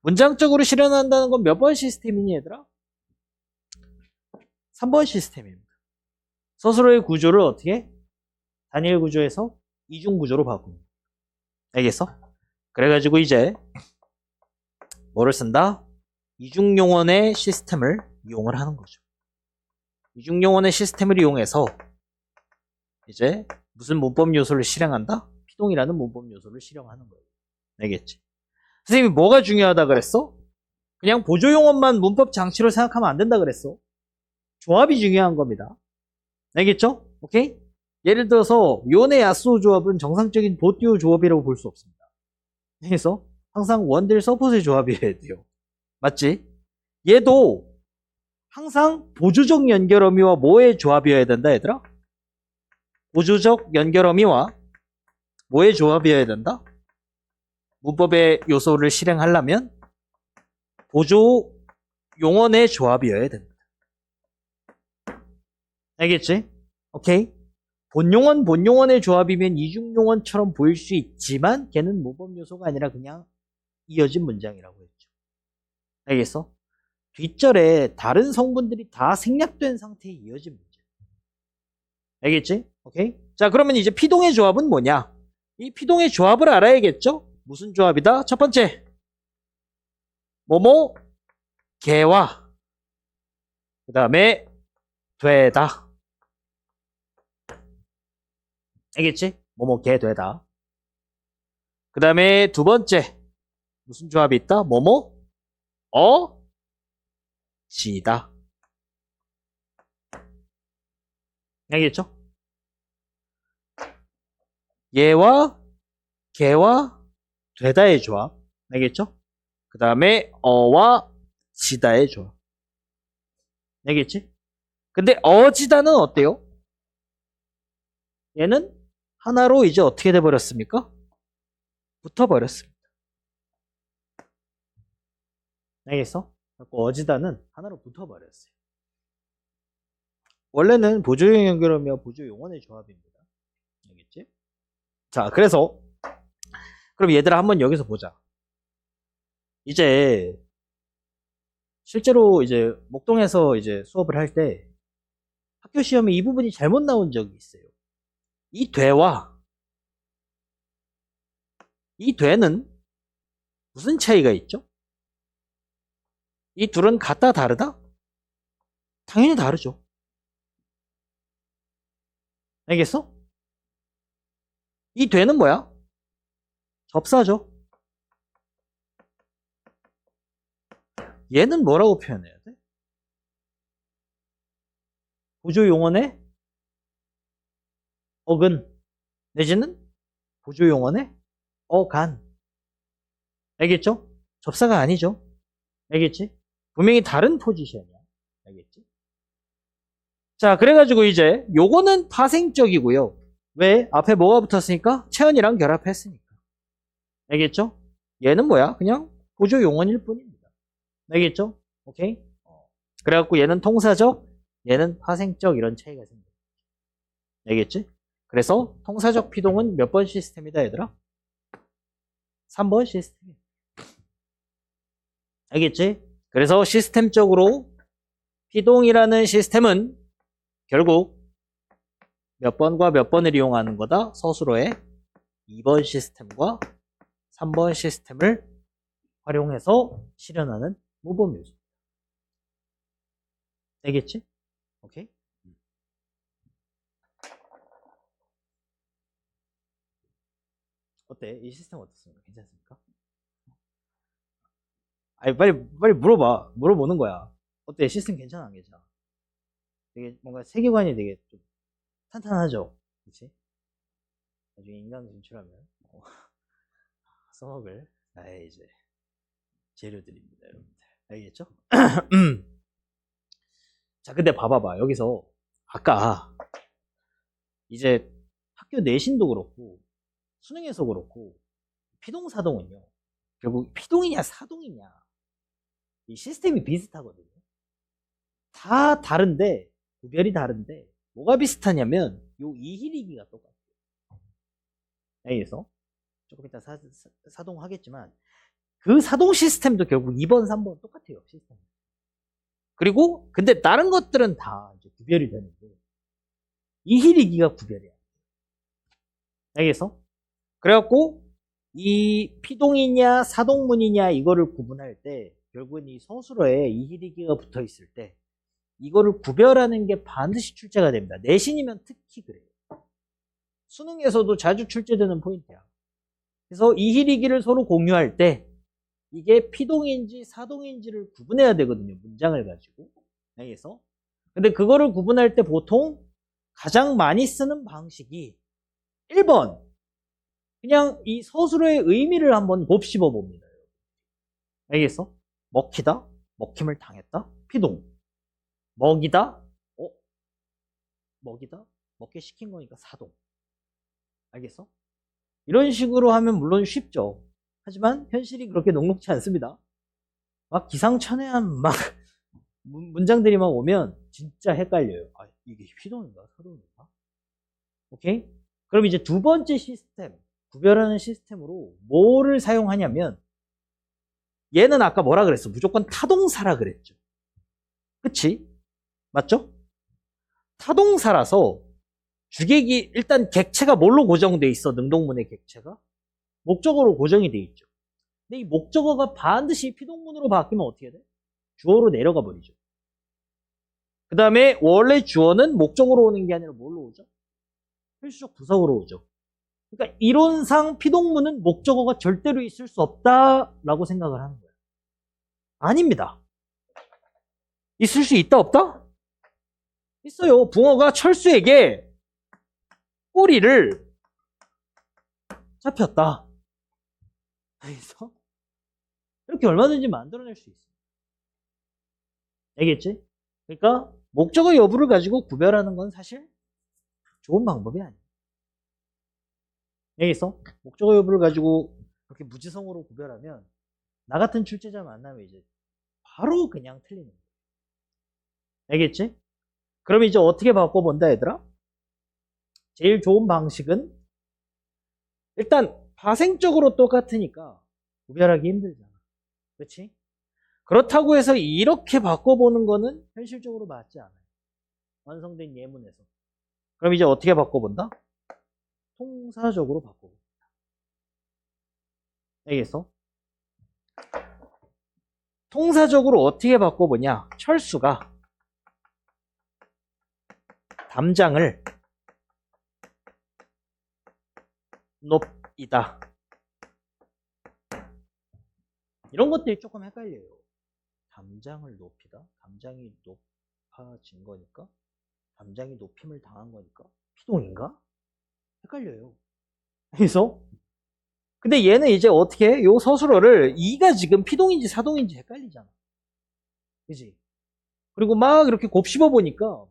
문장적으로 실현한다는 건 몇 번 시스템이니 얘들아? 3번 시스템입니다. 서술어의 구조를 어떻게? 단일 구조에서 이중 구조로 바꾸는 거예요. 알겠어? 그래가지고 이제 뭐를 쓴다? 이중용언의 시스템을 이용을 하는 거죠. 이중용언의 시스템을 이용해서 이제 무슨 문법 요소를 실행한다? 피동이라는 문법 요소를 실행하는 거예요. 알겠지? 선생님이 뭐가 중요하다 그랬어? 그냥 보조용언만 문법 장치로 생각하면 안 된다 그랬어. 조합이 중요한 겁니다. 알겠죠? 오케이? 예를 들어서 요네 야스오 조합은 정상적인 도띠오 조합이라고 볼 수 없습니다. 그래서 항상 원딜 서폿의 조합이어야 돼요. 맞지? 얘도 항상 보조적 연결어미와 뭐의 조합이어야 된다 얘들아? 보조적 연결어미와 뭐의 조합이어야 된다? 문법의 요소를 실행하려면 보조 용언의 조합이어야 됩니다. 알겠지? 오케이? 본용언의 조합이면 이중용언처럼 보일 수 있지만 걔는 모범 요소가 아니라 그냥 이어진 문장이라고 했죠. 알겠어? 뒷절에 다른 성분들이 다 생략된 상태에 이어진 문장. 알겠지? 오케이? 자, 그러면 이제 피동의 조합은 뭐냐? 이 피동의 조합을 알아야겠죠? 무슨 조합이다? 첫 번째, 뭐뭐 개와 그 다음에 되다. 알겠지? 뭐뭐 개 되다. 그 다음에 두 번째, 무슨 조합이 있다? 뭐뭐 지다. 알겠죠? 얘와 개와 되다의 조합. 알겠죠? 그 다음에 어와 지다의 조합. 알겠지? 근데 어지다는 어때요? 얘는 하나로 이제 어떻게 돼버렸습니까? 붙어버렸습니다. 알겠어? 어지다는 하나로 붙어버렸어요. 원래는 보조용 연결어미와 보조용언의 조합입니다. 알겠지? 자, 그래서 그럼 얘들아 한번 여기서 보자. 이제 실제로 이제 목동에서 이제 수업을 할 때 학교 시험에 이 부분이 잘못 나온 적이 있어요. 이 되와 이 되는 무슨 차이가 있죠? 이 둘은 같다 다르다? 당연히 다르죠. 알겠어? 이 되는 뭐야? 접사죠. 얘는 뭐라고 표현해야 돼? 보조용언의 어근 내지는 보조용언의 어간. 알겠죠? 접사가 아니죠. 알겠지? 분명히 다른 포지션이야. 알겠지? 자, 그래가지고 이제 요거는 파생적이고요. 왜? 앞에 뭐가 붙었으니까? 체언이랑 결합했으니까. 알겠죠? 얘는 뭐야? 그냥 보조용언일 뿐입니다. 알겠죠? 오케이? 그래갖고 얘는 통사적, 얘는 파생적 이런 차이가 생겨요. 알겠지? 그래서 통사적 피동은 몇 번 시스템이다 얘들아? 3번 시스템이야. 알겠지? 그래서 시스템적으로 피동이라는 시스템은 결국 몇 번과 몇 번을 이용하는 거다? 서술어의 2번 시스템과 3번 시스템을 활용해서 실현하는 모범 요소. 알겠지? 오케이? 어때? 이 시스템 어떻습니까? 괜찮습니까? 아니, 빨리 물어봐. 물어보는 거야. 어때? 시스템 괜찮아? 안 괜찮아? 되게 뭔가 세계관이 되게 좀 탄탄하죠? 그치? 나중에 인간 진출하면 써먹을 나의 이제 재료들입니다, 여러분들. 알겠죠? 자, 근데 봐봐봐. 여기서 아까 이제 학교 내신도 그렇고 수능에서 그렇고 피동사동은요. 결국 피동이냐 사동이냐 이 시스템이 비슷하거든요. 다 다른데 구별이 다른데 뭐가 비슷하냐면 요 이희리기가 똑같아요. 여기서 조금 이따 사동하겠지만 그 사동 시스템도 결국 2번, 3번 똑같아요. 시스템. 그리고 근데 다른 것들은 다 이제 구별이 되는데 이희리기가 구별이 안 돼요. 여기서 그래갖고 이 피동이냐 사동문이냐 이거를 구분할 때 결국은 이 서술어에 이희리기가 붙어 있을 때 이거를 구별하는 게 반드시 출제가 됩니다. 내신이면 특히 그래요. 수능에서도 자주 출제되는 포인트야. 그래서 이희리기를 서로 공유할 때 이게 피동인지 사동인지를 구분해야 되거든요. 문장을 가지고. 여기서. 근데 그거를 구분할 때 보통 가장 많이 쓰는 방식이 1번. 그냥 이 서술어의 의미를 한번 곱씹어 봅니다. 알겠어? 먹히다, 먹힘을 당했다, 피동. 먹이다, 먹이다, 먹게 시킨 거니까 사동. 알겠어? 이런 식으로 하면 물론 쉽죠. 하지만 현실이 그렇게 녹록지 않습니다. 막 기상천외한 막 문장들이 막 오면 진짜 헷갈려요. 아, 이게 피동인가 사동인가? 오케이? 그럼 이제 두 번째 시스템, 구별하는 시스템으로 뭐를 사용하냐면 얘는 아까 뭐라 그랬어? 무조건 타동사라 그랬죠. 그치? 맞죠? 타동사라서 주객이 일단 객체가 뭘로 고정돼 있어? 능동문의 객체가? 목적어로 고정이 돼 있죠. 근데 이 목적어가 반드시 피동문으로 바뀌면 어떻게 돼? 주어로 내려가 버리죠. 그 다음에 원래 주어는 목적어로 오는 게 아니라 뭘로 오죠? 필수적 부사어로 오죠. 그러니까 이론상 피동문은 목적어가 절대로 있을 수 없다라고 생각을 하는 거예요. 아닙니다. 있을 수 있다 없다? 있어요. 붕어가 철수에게 꼬리를 잡혔다. 그래서 이렇게 얼마든지 만들어낼 수 있어요. 알겠지? 그러니까 목적어 여부를 가지고 구별하는 건 사실 좋은 방법이 아니에요. 알겠어? 목적어 여부를 가지고 그렇게 무지성으로 구별하면 나 같은 출제자 만나면 이제 바로 그냥 틀리는 거예요. 알겠지? 그럼 이제 어떻게 바꿔본다 얘들아? 제일 좋은 방식은 일단 파생적으로 똑같으니까 구별하기 힘들잖아. 그렇지? 그렇다고 해서 이렇게 바꿔보는 거는 현실적으로 맞지 않아요. 완성된 예문에서. 그럼 이제 어떻게 바꿔본다? 통사적으로 바꿔본다. 알겠어? 통사적으로 어떻게 바꿔보냐? 철수가 담장을 높이다. 이런 것들이 조금 헷갈려요. 담장을 높이다? 담장이 높아진 거니까? 담장이 높임을 당한 거니까? 피동인가? 헷갈려요. 그래서 근데 얘는 이제 어떻게 해? 요 서술어를 이가 지금 피동인지 사동인지 헷갈리잖아. 그지? 그리고 막 이렇게 곱씹어 보니까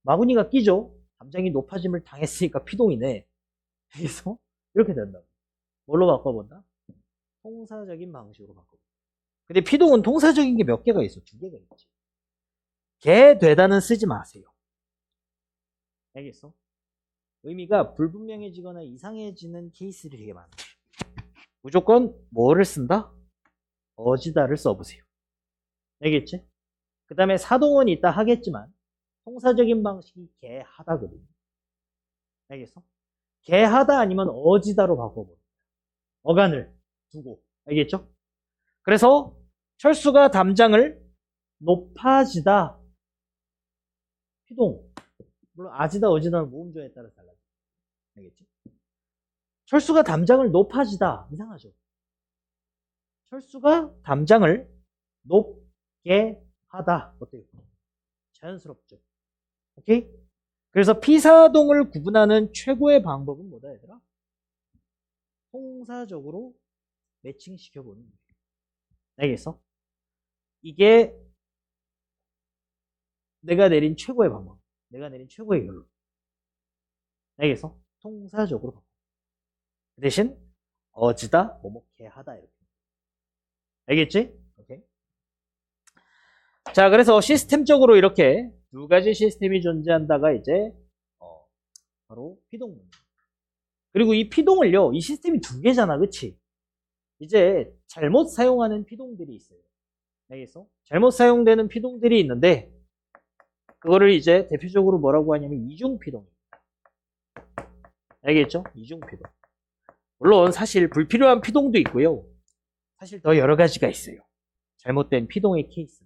마구니가 끼죠. 담장이 높아짐을 당했으니까 피동이네. 그래서 이렇게 된다. 뭘로 바꿔본다? 통사적인 방식으로 바꿔본다. 근데 피동은 통사적인 게 몇 개가 있어? 2개가 있지. 개 되다는 쓰지 마세요. 알겠어? 의미가 불분명해지거나 이상해지는 케이스들이 되게 많아요. 무조건 뭐를 쓴다? 어지다를 써보세요. 알겠지? 그 다음에 사동은 이따 하겠지만 통사적인 방식이 개하다거든요. 알겠어? 개하다 아니면 어지다로 바꿔보세요. 어간을 두고. 알겠죠? 그래서 철수가 담장을 높아지다. 피동. 물론 아지다 어지다는 모음조에 따라 달라요. 알겠지? 철수가 담장을 높아지다. 이상하죠? 철수가 담장을 높게 하다. 어때요? 자연스럽죠? 오케이? 그래서 피사동을 구분하는 최고의 방법은 뭐다, 얘들아? 통사적으로 매칭시켜보는 거예요. 알겠어? 이게 내가 내린 최고의 방법. 내가 내린 최고의 결론. 알겠어? 통사적으로. 그 대신 어지다, 뭐뭐개하다 이렇게. 알겠지? 오케이. 자, 그래서 시스템적으로 이렇게 두 가지 시스템이 존재한다가 이제 바로 피동문. 그리고 이 피동을요, 이 시스템이 두 개잖아, 그치? 이제 잘못 사용하는 피동들이 있어요. 알겠어? 잘못 사용되는 피동들이 있는데 그거를 이제 대표적으로 뭐라고 하냐면 이중피동입니다. 알겠죠? 이중피동. 물론 사실 불필요한 피동도 있고요. 사실 더 여러 가지가 있어요. 잘못된 피동의 케이스.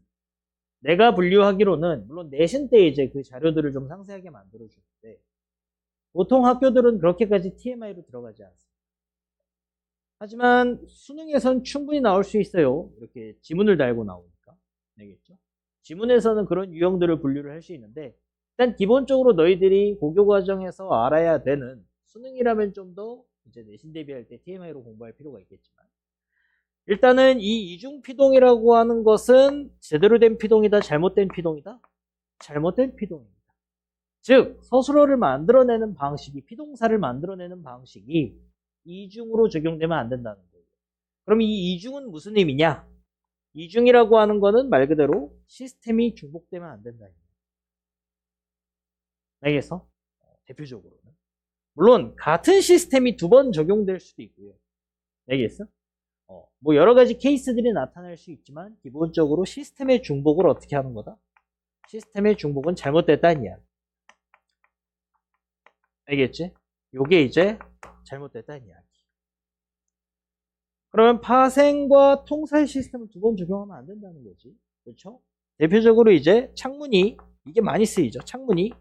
내가 분류하기로는 물론 내신 때 이제 그 자료들을 좀 상세하게 만들어 주는데 보통 학교들은 그렇게까지 TMI로 들어가지 않습니다. 하지만 수능에선 충분히 나올 수 있어요. 이렇게 지문을 달고 나오니까. 알겠죠? 지문에서는 그런 유형들을 분류를 할 수 있는데 일단 기본적으로 너희들이 고교 과정에서 알아야 되는 수능이라면 좀 더 이제 내신 대비할 때 TMI로 공부할 필요가 있겠지만 일단은 이 이중피동이라고 하는 것은 제대로 된 피동이다, 잘못된 피동이다? 잘못된 피동입니다. 즉 서술어를 만들어내는 방식이 피동사를 만들어내는 방식이 이중으로 적용되면 안 된다는 거예요. 그럼 이 이중은 무슨 의미냐? 이중이라고 하는 거는 말 그대로 시스템이 중복되면 안 된다. 알겠어? 대표적으로는. 물론 같은 시스템이 두 번 적용될 수도 있고요. 알겠어? 뭐 여러 가지 케이스들이 나타날 수 있지만 기본적으로 시스템의 중복을 어떻게 하는 거다? 시스템의 중복은 잘못됐다는 이야기. 알겠지? 요게 이제 잘못됐다는 이야기. 그러면 파생과 통살 시스템을 두 번 적용하면 안 된다는 거지. 그렇죠? 대표적으로 이제 창문이 이게 많이 쓰이죠. 창문이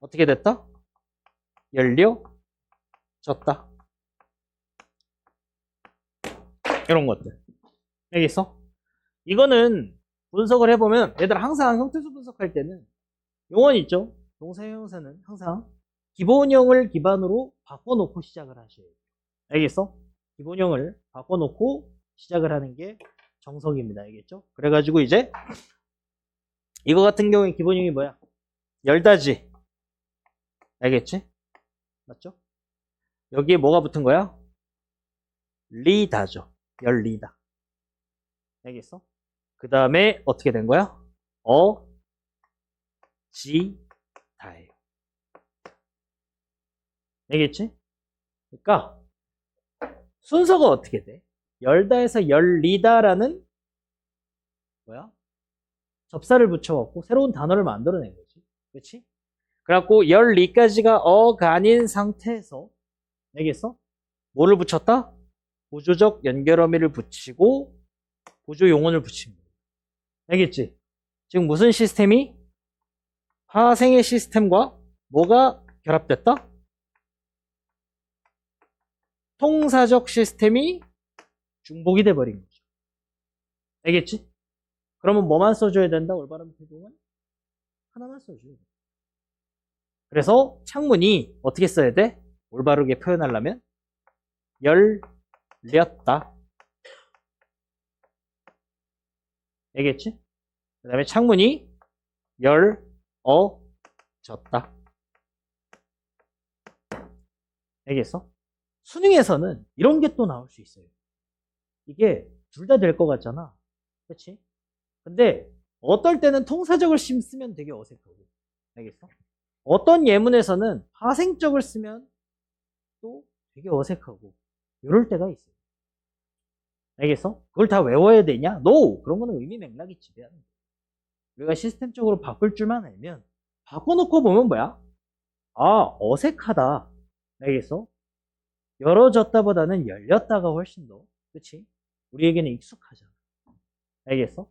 어떻게 됐다? 열려졌다. 이런 것들. 알겠어? 이거는 분석을 해보면 얘들 항상 형태수 분석할 때는 용언 있죠? 동사형용사는 항상 기본형을 기반으로 바꿔놓고 시작을 하셔야 돼요. 알겠어? 기본형을 바꿔놓고 시작을 하는 게 정석입니다. 알겠죠? 그래가지고 이제 이거 같은 경우에 기본형이 뭐야? 열다지. 알겠지? 맞죠? 여기에 뭐가 붙은 거야? 리다죠. 열리다. 알겠어? 그 다음에 어떻게 된 거야? 지다예요. 알겠지? 그러니까 순서가 어떻게 돼? 열다에서 열리다라는 뭐야? 접사를 붙여갖고 새로운 단어를 만들어낸 거지. 그렇지? 그래갖고 열리까지가 어가 아닌 상태에서 알겠어? 뭐를 붙였다? 보조적 연결어미를 붙이고 보조 용언을 붙인 거야. 알겠지? 지금 무슨 시스템이? 파생의 시스템과 뭐가 결합됐다? 통사적 시스템이 중복이 돼버린 거죠. 알겠지? 그러면 뭐만 써줘야 된다? 올바른 피동은? 하나만 써줘야 돼. 그래서 창문이 어떻게 써야 돼? 올바르게 표현하려면 열렸다. 알겠지? 그 다음에 창문이 열어졌다. 알겠어? 수능에서는 이런 게 또 나올 수 있어요. 이게 둘 다 될 것 같잖아. 그렇지? 근데 어떨 때는 통사적을 쓰면 되게 어색하고. 알겠어? 어떤 예문에서는 파생적을 쓰면 또 되게 어색하고 이럴 때가 있어요. 알겠어? 그걸 다 외워야 되냐? No! 그런 거는 의미 맥락이 지배하는 거야. 우리가 시스템적으로 바꿀 줄만 알면 바꿔놓고 보면 뭐야? 아, 어색하다. 알겠어? 열어졌다 보다는 열렸다가 훨씬 더, 그치? 우리에게는 익숙하잖아. 알겠어?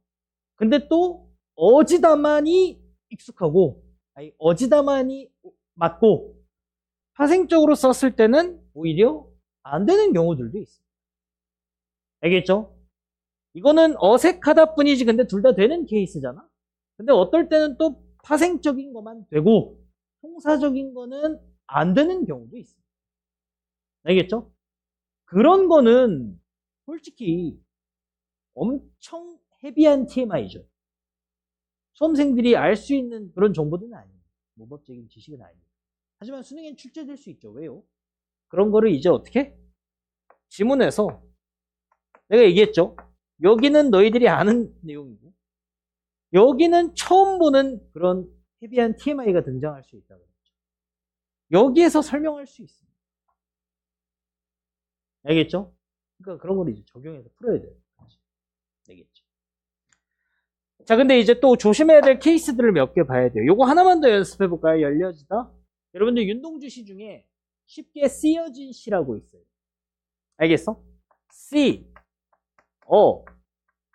근데 또 어지다만이 익숙하고, 아니, 어지다만이 맞고 파생적으로 썼을 때는 오히려 안 되는 경우들도 있어. 알겠죠? 이거는 어색하다 뿐이지 근데 둘 다 되는 케이스잖아. 근데 어떨 때는 또 파생적인 것만 되고 통사적인 거는 안 되는 경우도 있어. 알겠죠? 그런 거는 솔직히 엄청 헤비한 TMI죠. 수험생들이 알 수 있는 그런 정보들은 아니에요. 모법적인 지식은 아니에요. 하지만 수능엔 출제될 수 있죠. 왜요? 그런 거를 이제 어떻게? 지문에서 내가 얘기했죠. 여기는 너희들이 아는 내용이고 여기는 처음 보는 그런 헤비한 TMI가 등장할 수 있다고 했죠. 여기에서 설명할 수 있습니다. 알겠죠? 그러니까 그런 걸 이제 적용해서 풀어야 돼요. 알겠죠? 자, 근데 이제 또 조심해야 될 케이스들을 몇 개 봐야 돼요. 요거 하나만 더 연습해 볼까요? 열려지다. 여러분들 윤동주 시 중에 쉽게 쓰여진 시라고 있어요. 알겠어? C,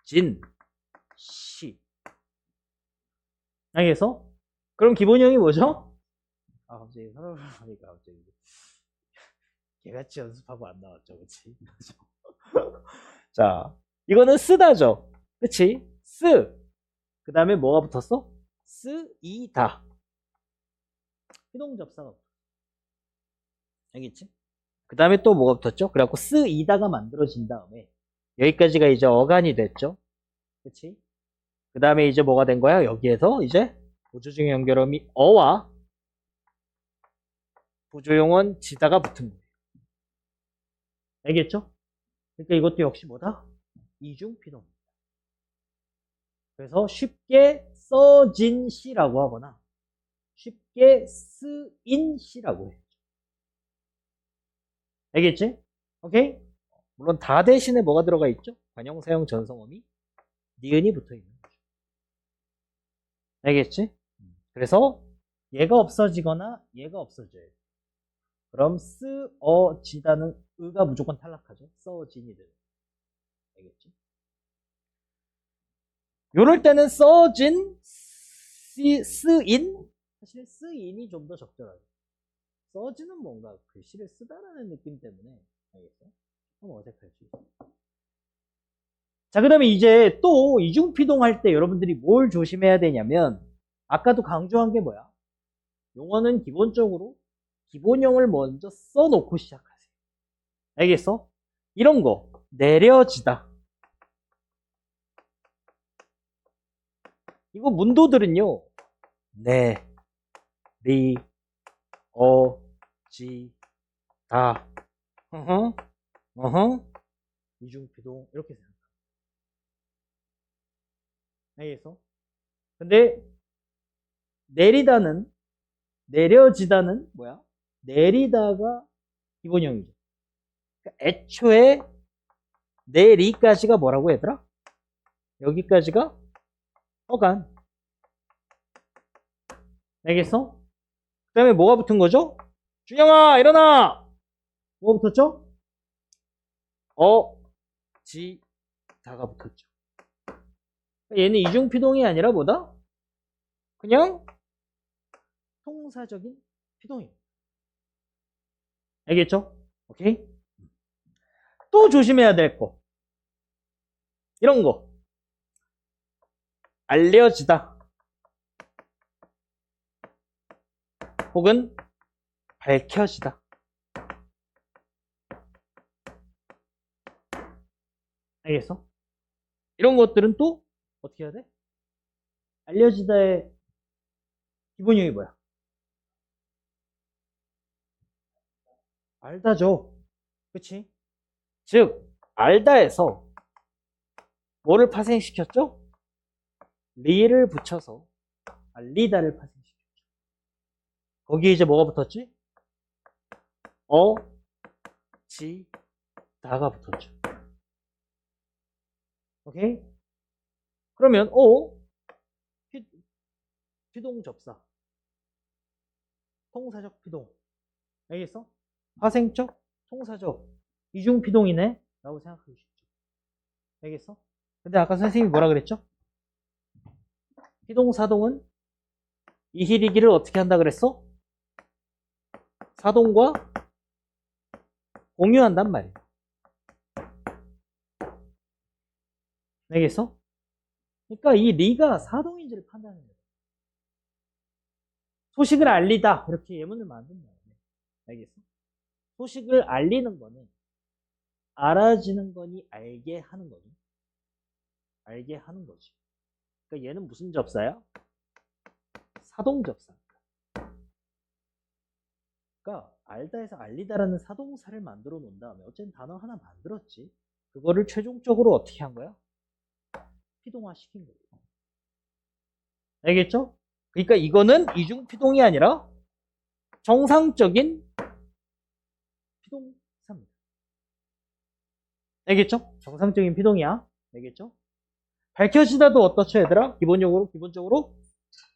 진, 시. 알겠어? 그럼 기본형이 뭐죠? 아, 갑자기 사람을 보니까 갑자기 개같이 연습하고 안 나왔죠, 그치? 자, 이거는 쓰다죠. 그치? 그 다음에 뭐가 붙었어? 쓰이다. 피동접사가 붙었어. 알겠지? 그 다음에 또 뭐가 붙었죠? 그래갖고 쓰이다가 만들어진 다음에 여기까지가 이제 어간이 됐죠? 그치? 그 다음에 이제 뭐가 된 거야? 여기에서 이제 보조중 연결음이 어와 보조용은 지다가 붙은 거예요. 알겠죠? 그러니까 이것도 역시 뭐다? 이중피동입니다. 그래서 쉽게 써진 시라고 하거나 쉽게 쓰인 시라고 해요. 알겠지? 오케이? 물론 다 대신에 뭐가 들어가 있죠? 관형사용 전성어미 니은이 붙어 있는 거죠. 알겠지? 그래서 얘가 없어지거나 얘가 없어져요. 그럼 쓰어지다는 의가 무조건 탈락하죠. 써진이 되는. 알겠지? 요럴 때는 써진, 쓰인, 사실 쓰인이 좀 더 적절하죠. 써지는 뭔가 글씨를 쓰다라는 느낌 때문에 알겠어? 좀 어색할 수 있어. 자, 그 다음에 이제 또 이중피동 할 때 여러분들이 뭘 조심해야 되냐면 아까도 강조한 게 뭐야? 용어는 기본적으로 기본형을 먼저 써놓고 시작하세요. 알겠어? 이런 거 내려지다. 이거 문도들은요. 네, 리, 지, 다, 이중피동 이렇게 생각합니다. 알겠어? 근데 내리다는 내려지다는 뭐야? 내리다가 기본형이죠. 그러니까 애초에 내리까지가 뭐라고 얘들아? 여기까지가 어간. 알겠어? 그 다음에 뭐가 붙은 거죠? 준영아 일어나! 뭐가 붙었죠? 지, 다가 붙었죠. 얘는 이중피동이 아니라 뭐다? 그냥 통사적인 피동입니다. 알겠죠? 오케이? 또 조심해야 될 거. 이런 거. 알려지다. 혹은 밝혀지다. 알겠어? 이런 것들은 또 어떻게 해야 돼? 알려지다의 기본형이 뭐야? 알다죠. 그치? 즉, 알다에서 뭐를 파생시켰죠? 리를 붙여서 알리다를 파생시켰죠. 거기에 이제 뭐가 붙었지? 지, 다가 붙었죠. 오케이? 그러면 피동접사 통사적 피동. 알겠어? 파생적 통사적 이중피동이네 라고 생각하고 싶죠. 알겠어? 근데 아까 선생님이 뭐라 그랬죠? 피동사동은 이힐이기를 어떻게 한다 그랬어? 사동과 공유한단 말이야. 알겠어? 그러니까 이 리가 사동인지를 판단해야 돼. 소식을 알리다 이렇게 예문을 만든다. 알겠어? 소식을 알리는 거는 알아지는 거니 알게 하는 거니 알게 하는 거지. 그러니까 얘는 무슨 접사야? 사동 접사. 그러니까 알다 해서 알리다라는 사동사를 만들어 놓은 다음에 어쨌든 단어 하나 만들었지. 그거를 최종적으로 어떻게 한 거야? 피동화 시킨 거예요. 알겠죠? 그러니까 이거는 이중피동이 아니라 정상적인 피동사입니다. 알겠죠? 정상적인 피동이야. 알겠죠? 밝혀지다도 어떻죠, 얘들아? 기본적으로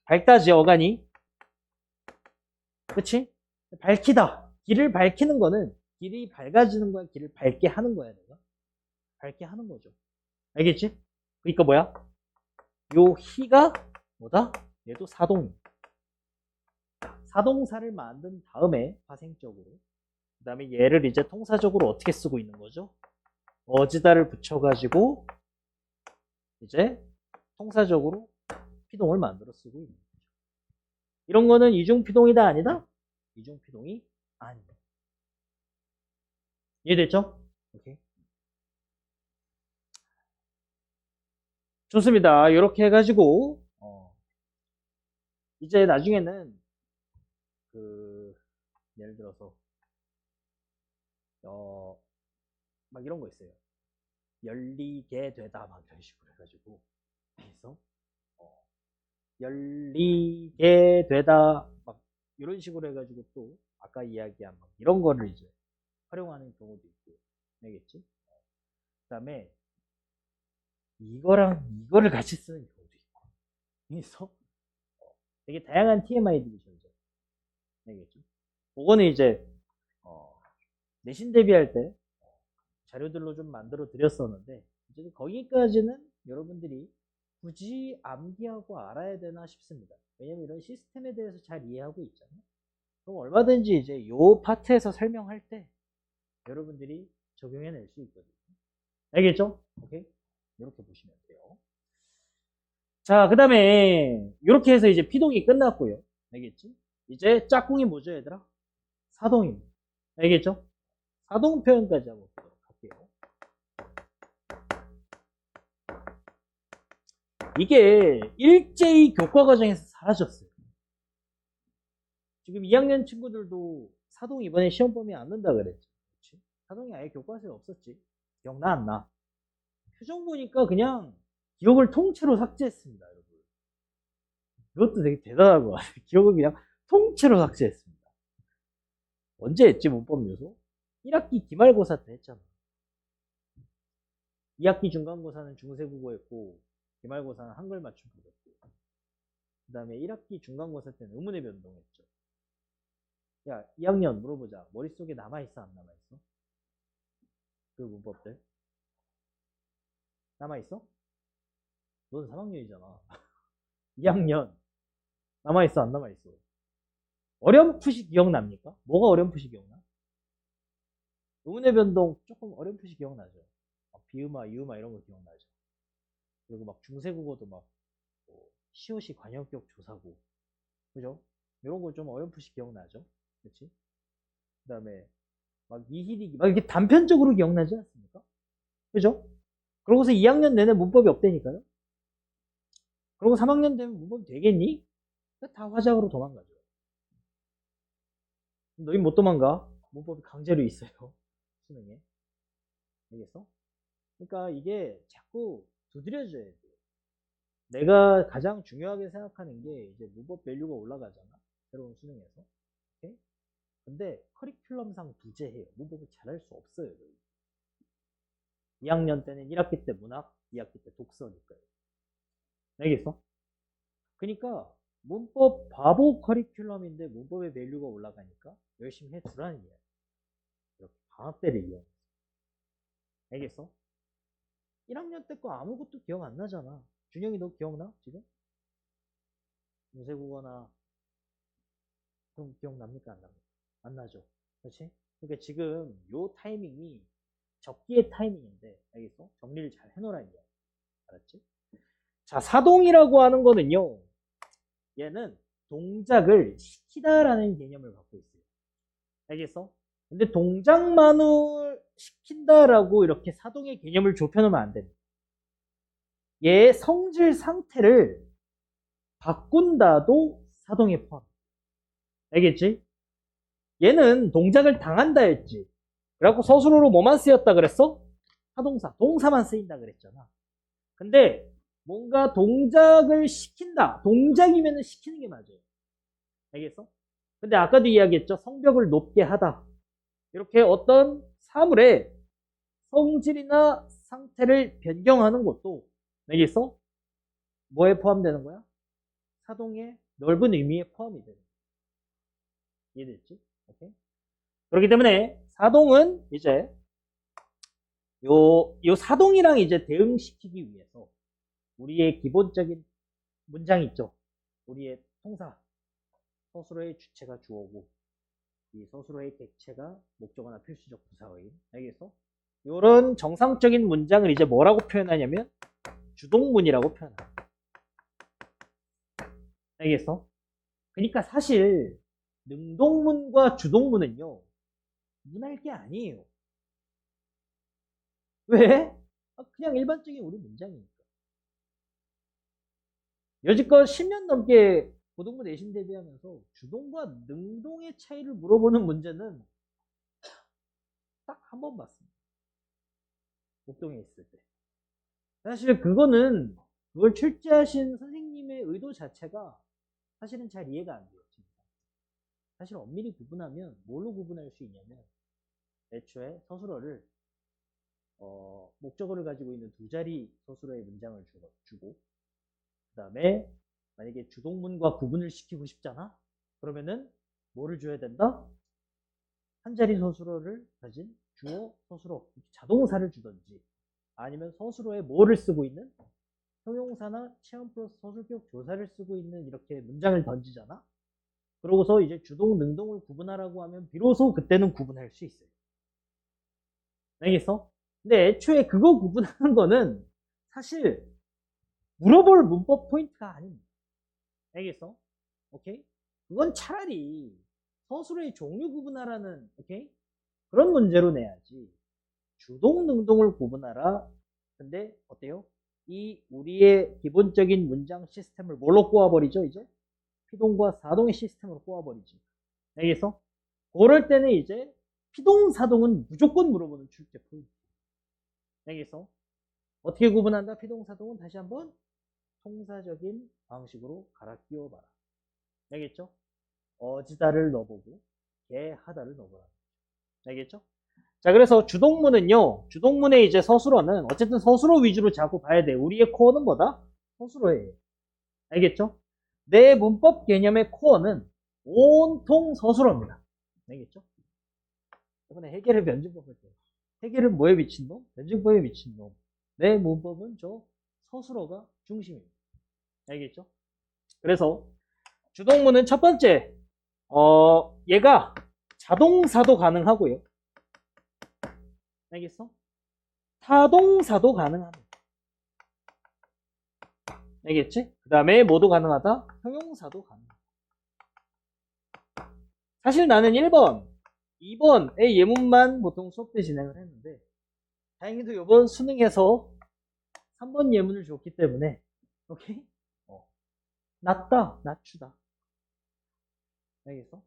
밝다지, 어간이. 그치? 밝히다. 길을 밝히는 거는 길이 밝아지는 거야, 길을 밝게 하는 거야, 내가. 밝게 하는 거죠. 알겠지? 그러니까 뭐야? 요 희가 뭐다? 얘도 사동이. 사동사를 만든 다음에 파생적으로. 그 다음에 얘를 이제 통사적으로 어떻게 쓰고 있는 거죠? 어지다를 붙여가지고 이제 통사적으로 피동을 만들어 쓰고 있는 거죠. 이런 거는 이중피동이다 아니다? 이중피동이 아니다. 이해됐죠? 오케이. 좋습니다. 이렇게 해가지고 이제 나중에는 예를 들어서 막 이런 거 있어요. 열리게 되다 막 이런 식으로 해가지고 그래서 열리게 되다 막 이런 식으로 해가지고 또 아까 이야기한 막 이런 거를 이제 활용하는 경우도 있고, 알겠지? 그 다음에 이거랑 이거를 같이 쓰는 경우도 있고, 그래서 되게 다양한 TMI들이 존재. 알겠죠? 그거는 이제 내신 대비할 때 자료들로 좀 만들어 드렸었는데 이제 거기까지는 여러분들이 굳이 암기하고 알아야 되나 싶습니다. 왜냐면 이런 시스템에 대해서 잘 이해하고 있잖아요. 그럼 얼마든지 이제 이 파트에서 설명할 때 여러분들이 적용해낼 수 있거든요. 알겠죠? 오케이? 이렇게 보시면 돼요. 자, 그 다음에 이렇게 해서 이제 피동이 끝났고요. 알겠지? 이제 짝꿍이 뭐죠, 얘들아? 사동입니다. 알겠죠? 사동 표현까지 한번 보도록 할게요. 이게 일제히 교과 과정에서 사라졌어요. 지금 2학년 친구들도 사동 이번에 시험 범위 안 넣는다 그랬죠. 그렇지? 사동이 아예 교과서에 없었지. 기억나 안 나? 표정 보니까 그냥 기억을 통째로 삭제했습니다, 여러분. 이것도 되게 대단한 거 같아요. 기억을 그냥 통째로 삭제했습니다. 언제 했지, 문법 요소? 1학기 기말고사 때 했잖아. 2학기 중간고사는 중세국어 했고, 기말고사는 한글 맞춤법 했고, 그 다음에 1학기 중간고사 때는 의문의 변동했죠. 야, 2학년 물어보자. 머릿속에 남아있어, 안 남아있어? 그 문법들. 남아있어? 넌 3학년이잖아. 2학년. 남아있어, 안 남아있어? 어렴풋이 기억납니까? 뭐가 어렴풋이 기억나? 의문의 변동 조금 어렴풋이 기억나죠? 비음아, 이음아 이런 거 기억나죠? 그리고 막 중세국어도 막 시옷이 관형격 조사고, 그죠? 이런 거 좀 어렴풋이 기억나죠? 그렇지? 그 다음에 막 이희리기 막 이렇게 단편적으로 기억나지 않습니까? 그죠? 그러고서 2학년 내내 문법이 없다니까요. 그리고 3학년 되면 문법이 되겠니? 다 화작으로 도망가죠. 너희 못 도망가. 문법이 강제로 있어요. 수능에. 알겠어? 그러니까 이게 자꾸 두드려줘야 돼. 내가 가장 중요하게 생각하는 게 이제 문법 밸류가 올라가잖아. 새로운 수능에서. 오케이? 근데 커리큘럼상 부재해요. 문법을 잘할 수 없어요. 2학년 때는 1학기 때 문학, 2학기 때 독서니까요. 알겠어? 그러니까 문법 바보 커리큘럼인데 문법의 밸류가 올라가니까 열심히 해두라는 이야기. 이렇게 방학 때를 이용해서. 알겠어? 1학년 때 거 아무것도 기억 안 나잖아. 준영이 너 기억나? 지금? 중세국어나 그럼 기억납니까? 안 납니까? 안 나죠. 그렇지? 그러니까 지금 요 타이밍이 적기의 타이밍인데 알겠어? 정리를 잘 해놓으라는 이야기. 알았지? 자, 사동이라고 하는 거는요. 얘는 동작을 시키다라는 개념을 갖고 있어요. 알겠어? 근데 동작만을 시킨다라고 이렇게 사동의 개념을 좁혀놓으면 안 됩니다. 얘의 성질 상태를 바꾼다도 사동에 포함. 알겠지? 얘는 동작을 당한다 했지. 그래갖고 서술어로 뭐만 쓰였다 그랬어? 타동사. 동사만 쓰인다 그랬잖아. 근데 뭔가 동작을 시킨다. 동작이면은 시키는 게 맞아요. 알겠어? 근데 아까도 이야기했죠. 성벽을 높게 하다. 이렇게 어떤 사물의 성질이나 상태를 변경하는 것도 알겠어? 뭐에 포함되는 거야? 사동의 넓은 의미에 포함이 되는 거야. 이해됐지? 오케이? 그렇기 때문에 사동은 이제 요 사동이랑 이제 대응시키기 위해서 우리의 기본적인 문장 있죠? 우리의 통사. 서술어의 주체가 주어고 이 서술어의 객체가 목적어나 필수적 부사어인. 알겠어? 이런 정상적인 문장을 이제 뭐라고 표현하냐면 주동문이라고 표현한다. 알겠어? 그러니까 사실 능동문과 주동문은요 구분할 게 아니에요. 왜? 그냥 일반적인 우리 문장이니까. 여지껏 10년 넘게 고등부 내신 대비하면서 주동과 능동의 차이를 물어보는 문제는 딱 한 번 봤습니다. 목동에 있을 때. 사실 그걸 출제하신 선생님의 의도 자체가 사실은 잘 이해가 안 돼요. 사실 엄밀히 구분하면 뭘로 구분할 수 있냐면 애초에 서술어를 목적어를 가지고 있는 두 자리 서술어의 문장을 주고 그 다음에 만약에 주동문과 구분을 시키고 싶잖아? 그러면은 뭐를 줘야 된다? 한 자리 서술어를 가진 주어, 서술어, 자동사를 주던지 아니면 서술어에 뭐를 쓰고 있는 형용사나 체험 플러스 서술격 조사를 쓰고 있는 이렇게 문장을 던지잖아? 그러고서 이제 주동, 능동을 구분하라고 하면 비로소 그때는 구분할 수 있어요. 알겠어? 근데 애초에 그거 구분하는 거는 사실 물어볼 문법 포인트가 아닙니다. 알겠어? 오케이? 그건 차라리 서술어의 종류 구분하라는 오케이? 그런 문제로 내야지. 주동, 능동을 구분하라. 근데 어때요? 이 우리의 기본적인 문장 시스템을 뭘로 꼬아버리죠? 이제 피동과 사동의 시스템으로 꼬아버리지. 알겠어? 그럴 때는 이제 피동, 사동은 무조건 물어보는 출제 포인트. 알겠어? 어떻게 구분한다? 피동, 사동은 다시 한번 통사적인 방식으로 갈아 끼워봐라. 알겠죠? 어지다를 넣어보고 개하다를 넣어보라. 알겠죠? 자, 그래서 주동문은요. 주동문의 이제 서술어는 어쨌든 서술어 위주로 자꾸 봐야 돼. 우리의 코어는 뭐다? 서술어예요. 알겠죠? 내 문법 개념의 코어는 온통 서술어입니다. 알겠죠? 이번에 해결의 변증법 할 때. 해결은 뭐에 미친놈? 변증법에 미친놈. 내 문법은 저 서술어가 중심입니다. 알겠죠? 그래서 주동문은 첫 번째, 얘가 자동사도 가능하고요. 알겠어? 타동사도 가능합니다. 알겠지? 그 다음에 뭐도 가능하다? 형용사도 가능하다. 사실 나는 1번, 2번의 예문만 보통 수업 때 진행을 했는데 다행히도 이번 수능에서 3번 예문을 줬기 때문에 오케이? 낮다, 낮추다. 알겠어?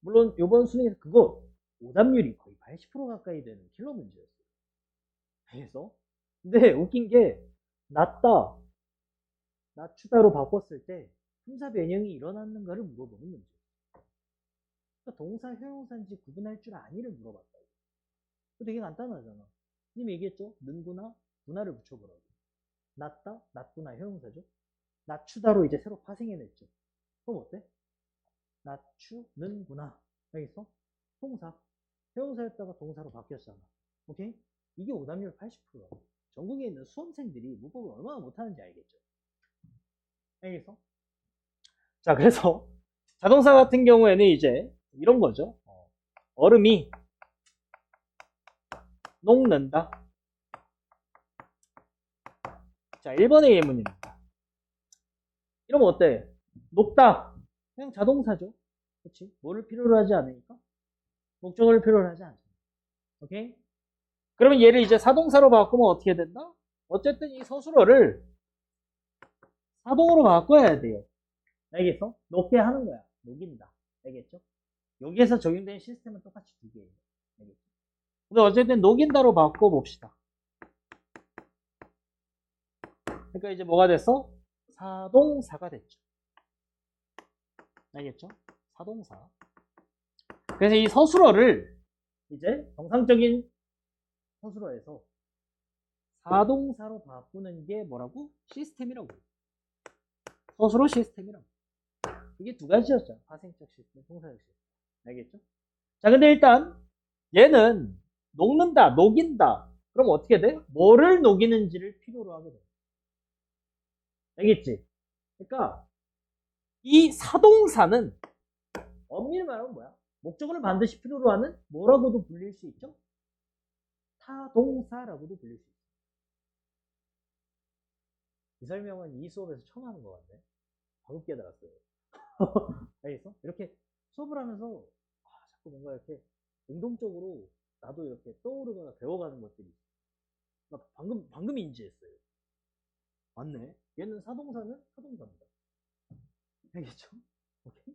물론 이번 수능에서 그거 오답률이 거의 80% 가까이 되는 킬러 문제였어요. 알겠어? 근데 웃긴 게 낮다, 낮추다로 바꿨을 때 품사 변형이 일어났는가를 물어보는 문제. 그러니까 동사, 형용사인지 구분할 줄 아니를 물어봤다고. 되게 간단하잖아. 님 얘기했죠? 는구나, 구나를 붙여보라고. 낮다, 낮구나 형용사죠. 낮추다로 이제 새로 파생해냈죠. 그럼 어때? 낮추는구나. 알겠어? 동사. 형용사였다가 동사로 바뀌었잖아. 오케이? 이게 오답률 80%야. 전국에 있는 수험생들이 문법을 얼마나 못하는지 알겠죠? 알겠어? 자, 그래서 자동사 같은 경우에는 이제 이런 거죠. 얼음이 녹는다. 자, 1번의 예문입니다. 이러면 어때? 녹다. 그냥 자동사죠. 그렇지? 뭐를 필요로 하지 않으니까? 목적어를 필요로 하지 않죠. 오케이? 그러면 얘를 이제 사동사로 바꾸면 어떻게 된다? 어쨌든 이 서술어를 사동으로 바꿔야 돼요. 알겠어? 녹게 하는 거야. 녹인다. 알겠죠? 여기에서 적용되는 시스템은 똑같이 두 개예요. 알겠죠? 근데 어쨌든 녹인다로 바꿔봅시다. 그러니까 이제 뭐가 됐어? 사동사가 됐죠. 알겠죠? 사동사. 그래서 이 서술어를 이제 정상적인 서술어에서 사동사로 바꾸는 게 뭐라고? 시스템이라고. 서술어 시스템이라고. 이게 두 가지였죠. 파생적 시스템, 동사적 시스템. 알겠죠? 자, 근데 일단 얘는 녹는다, 녹인다. 그럼 어떻게 돼? 뭐를 녹이는지를 필요로 하게 돼. 알겠지? 그러니까 이 사동사는 엄밀히 말하면 뭐야? 목적어를 반드시 필요로 하는 뭐라고도 불릴 수 있죠? 타동사라고도 불릴 수 있죠. 이 설명은 이 수업에서 처음 하는 것 같네. 방금 깨달았어요. 알겠어? 이렇게 수업을 하면서 자꾸 뭔가 이렇게 공동적으로 나도 이렇게 떠오르거나 배워가는 것들이 있어. 나 방금 인지했어요. 맞네. 얘는 사동사는 타동사입니다. 알겠죠? 오케이?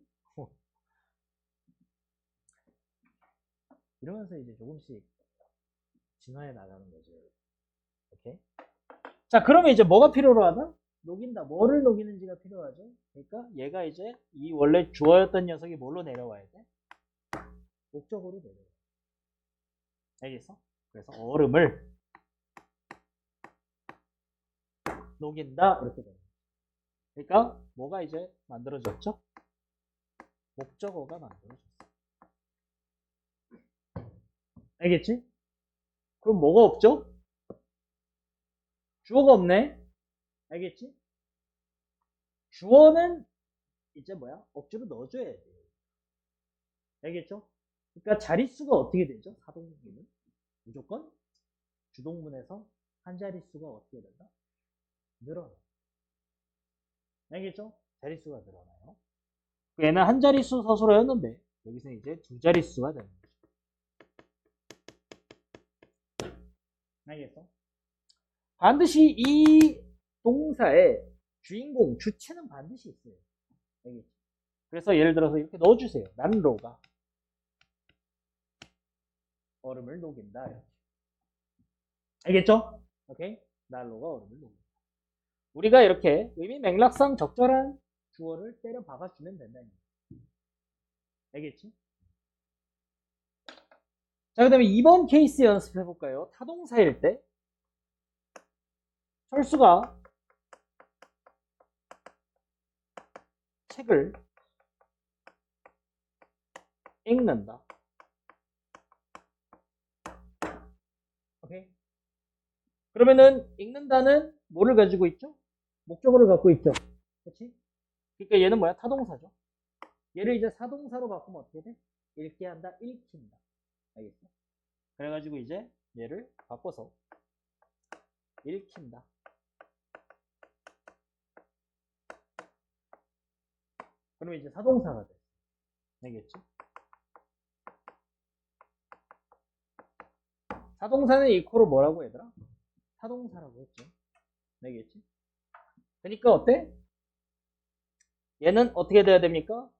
이러면서 이제 조금씩 진화해 나가는 거죠. 오케이? 자, 그러면 이제 뭐가 필요로 하다? 녹인다. 뭐를 녹이는지가 필요하죠. 그러니까 얘가 이제 이 원래 주어였던 녀석이 뭘로 내려와야 돼? 목적으로 내려와. 알겠어? 그래서 얼음을 녹인다. 이렇게 됩니다. 그러니까 뭐가 이제 만들어졌죠? 목적어가 만들어졌어. 알겠지? 그럼 뭐가 없죠? 주어가 없네. 알겠지? 주어는 이제 뭐야? 억지로 넣어줘야 돼. 알겠죠? 그러니까 자릿수가 어떻게 되죠? 사동사는 무조건 주동문에서 한 자릿수가 어떻게 된다? 늘어나. 알겠죠? 자릿수가 늘어나요. 얘는 한 자릿수 서술어였는데 여기서 이제 두 자릿수가 되는 거죠. 알겠어? 반드시 이 동사의 주인공, 주체는 반드시 있어요. 알겠죠? 그래서 예를 들어서 이렇게 넣어주세요. 난로가 얼음을 녹인다. 이렇게. 알겠죠? 오케이? 난로가 얼음을 녹인다. 우리가 이렇게 의미 맥락상 적절한 주어를 때려 박아주면 된다는 거예요. 알겠지? 자, 그 다음에 2번 케이스 연습해볼까요? 타동사일 때 철수가 책을 읽는다. 오케이? 그러면은 읽는다는 뭐를 가지고 있죠? 목적어를 갖고 있죠. 그렇지? 그러니까 얘는 뭐야? 타동사죠. 얘를 이제 사동사로 바꾸면 어떻게 돼? 읽게 한다, 읽힌다. 알겠어? 그래가지고 이제 얘를 바꿔서 읽힌다. 그러면 이제 사동사가 돼. 알겠지? 사동사는 이코로 뭐라고 얘들아? 타동사라고 했죠. 알겠지? 그러니까 어때? 얘는 어떻게 돼야 됩니까?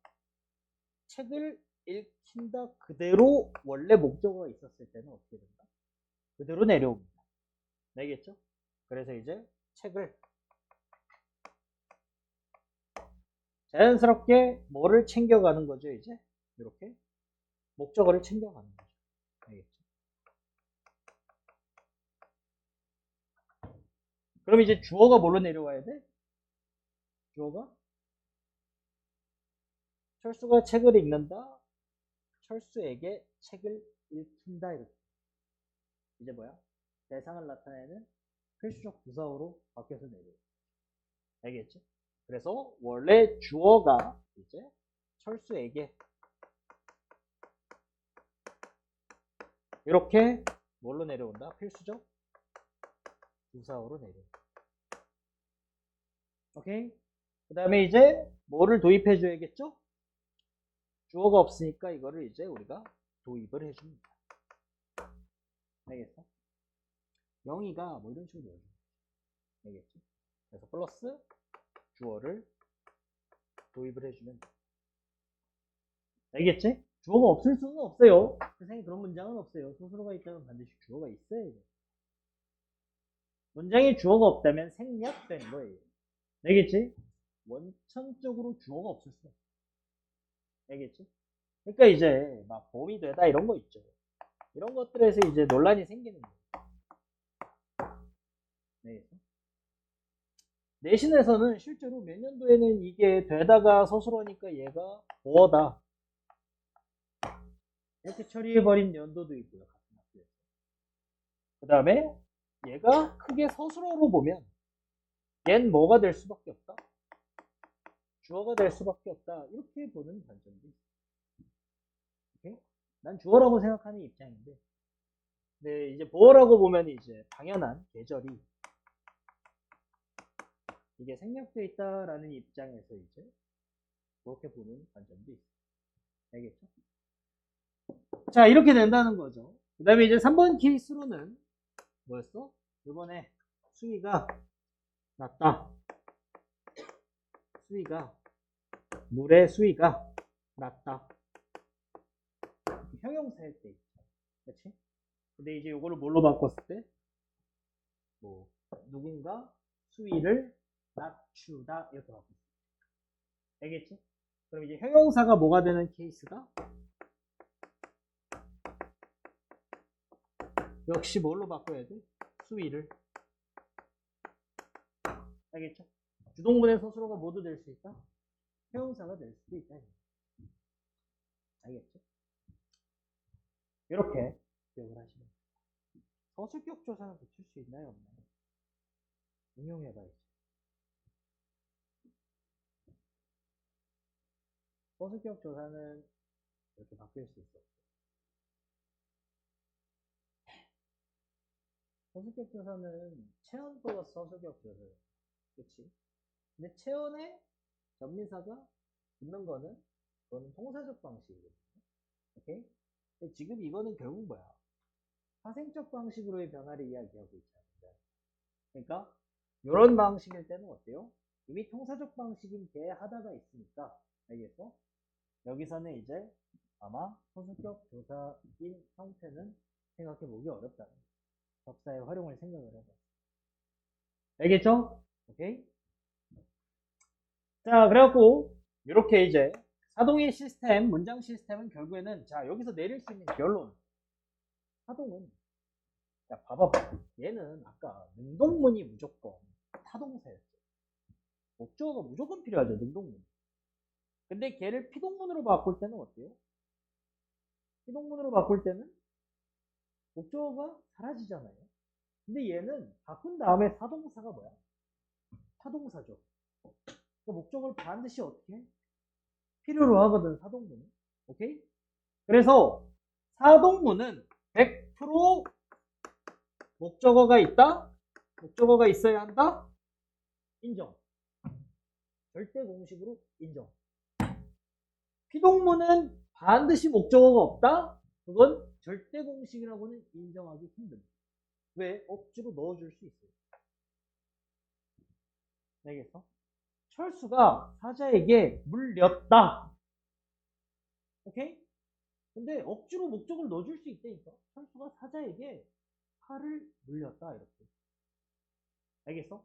책을 읽힌다 그대로 원래 목적어가 있었을 때는 어떻게 된다? 그대로 내려옵니다. 알겠죠? 그래서 이제 책을 자연스럽게 뭐를 챙겨가는 거죠, 이제? 이렇게 목적어를 챙겨가는 거죠. 알겠죠? 그럼 이제 주어가 뭘로 내려와야 돼? 주어가 철수가 책을 읽는다. 철수에게 책을 읽힌다. 이렇게. 이제 뭐야? 대상을 나타내는 필수적 부사어로 바뀌어서 내려요. 알겠지? 그래서 원래 주어가 이제 철수에게 이렇게 뭘로 내려온다? 필수적 부사어로 내려온다. 오케이? 그 다음에 이제 뭐를 도입해 줘야겠죠? 주어가 없으니까 이거를 이제 우리가 도입을 해줍니다. 알겠어? 영희가 뭐 이런 식으로 넣어줘. 알겠지? 그래서 플러스 주어를 도입을 해주면 돼. 알겠지? 주어가 없을 수는 없어요. 세상에 그런 문장은 없어요. 소수로가 있다면 반드시 주어가 있어야 돼요. 문장에 주어가 없다면 생략된 거예요. 알겠지? 원천적으로 주어가 없을 수 없어. 알겠지? 그러니까 이제 막 봄이 되다 이런 거 있죠. 이런 것들에서 이제 논란이 생기는 거예요. 알겠죠? 내신에서는 실제로 몇 년도에는 이게 되다가 서술어니까 얘가 보어다 이렇게 처리해버린 연도도 있고요. 같은 학교에서. 그 다음에 얘가 크게 서술어로 보면 얜 뭐가 될 수밖에 없다? 주어가 될 수밖에 없다. 이렇게 보는 관점도 있어요. 오케이? 난 주어라고 생각하는 입장인데 네, 이제 보어라고 보면 이제 당연한 계절이 이게 생략되어 있다라는 입장에서 이제 그렇게 보는 관점도 있어요. 알겠죠? 자, 이렇게 된다는 거죠. 그 다음에 이제 3번 케이스로는 뭐였어? 이번에 수위가 낮다. 수위가, 물의 수위가 낮다. 형용사일 때 있죠. 그치? 근데 이제 이거를 뭘로 바꿨을 때? 뭐, 누군가 수위를 낮추다. 이렇게 바꿨어. 알겠지? 그럼 이제 형용사가 뭐가 되는 케이스가? 역시 뭘로 바꿔야 돼? 수위를. 알겠죠? 주동문의 서술어가 모두 될 수 있다? 형용사가 될 수도 있다. 알겠죠? 이렇게 기억을 하시면 돼요. 서술격 조사는 붙일 수 있나요? 없나요? 응용해봐야지. 서술격 조사는 이렇게 바뀔 수 있어. 서술격 조사는 체언 플러스 서술격 조사예요. 그치? 근데 체언에 전미사가 붙는 거는 그거는 통사적 방식이거든요. 오케이? 근데 지금 이거는 결국 뭐야? 파생적 방식으로의 변화를 이야기하고 있잖아요. 그러니까 이런 방식일 때는 어때요? 이미 통사적 방식인 게 하다가 있으니까 알겠어? 여기서는 이제 아마 서술격 조사인 형태는 생각해보기 어렵다는 접사의 활용을 생각을 해봐. 알겠죠? 오케이? 자, 그래갖고 이렇게 이제 사동의 시스템, 문장 시스템은 결국에는 자 여기서 내릴 수 있는 결론. 사동은 자 봐봐. 얘는 아까 능동문이 무조건 타동사였죠. 목적어가 무조건 필요하죠. 능동문. 근데 걔를 피동문으로 바꿀 때는 어때요? 피동문으로 바꿀 때는 목적어가 사라지잖아요. 근데 얘는 바꾼 다음에 사동사가 뭐야? 타동사죠. 그 목적어를 반드시 어떻게 해? 필요로 하거든, 사동문은. 오케이? 그래서 사동문은 100% 목적어가 있다? 목적어가 있어야 한다? 인정. 절대 공식으로 인정. 피동문은 반드시 목적어가 없다? 그건 절대 공식이라고는 인정하기 힘듭니다. 왜? 억지로 넣어줄 수 있어요. 알겠어? 철수가 사자에게 물렸다. 오케이? 근데 억지로 목적을 넣어줄 수 있다니까. 철수가 사자에게 칼을 물렸다. 이렇게. 알겠어?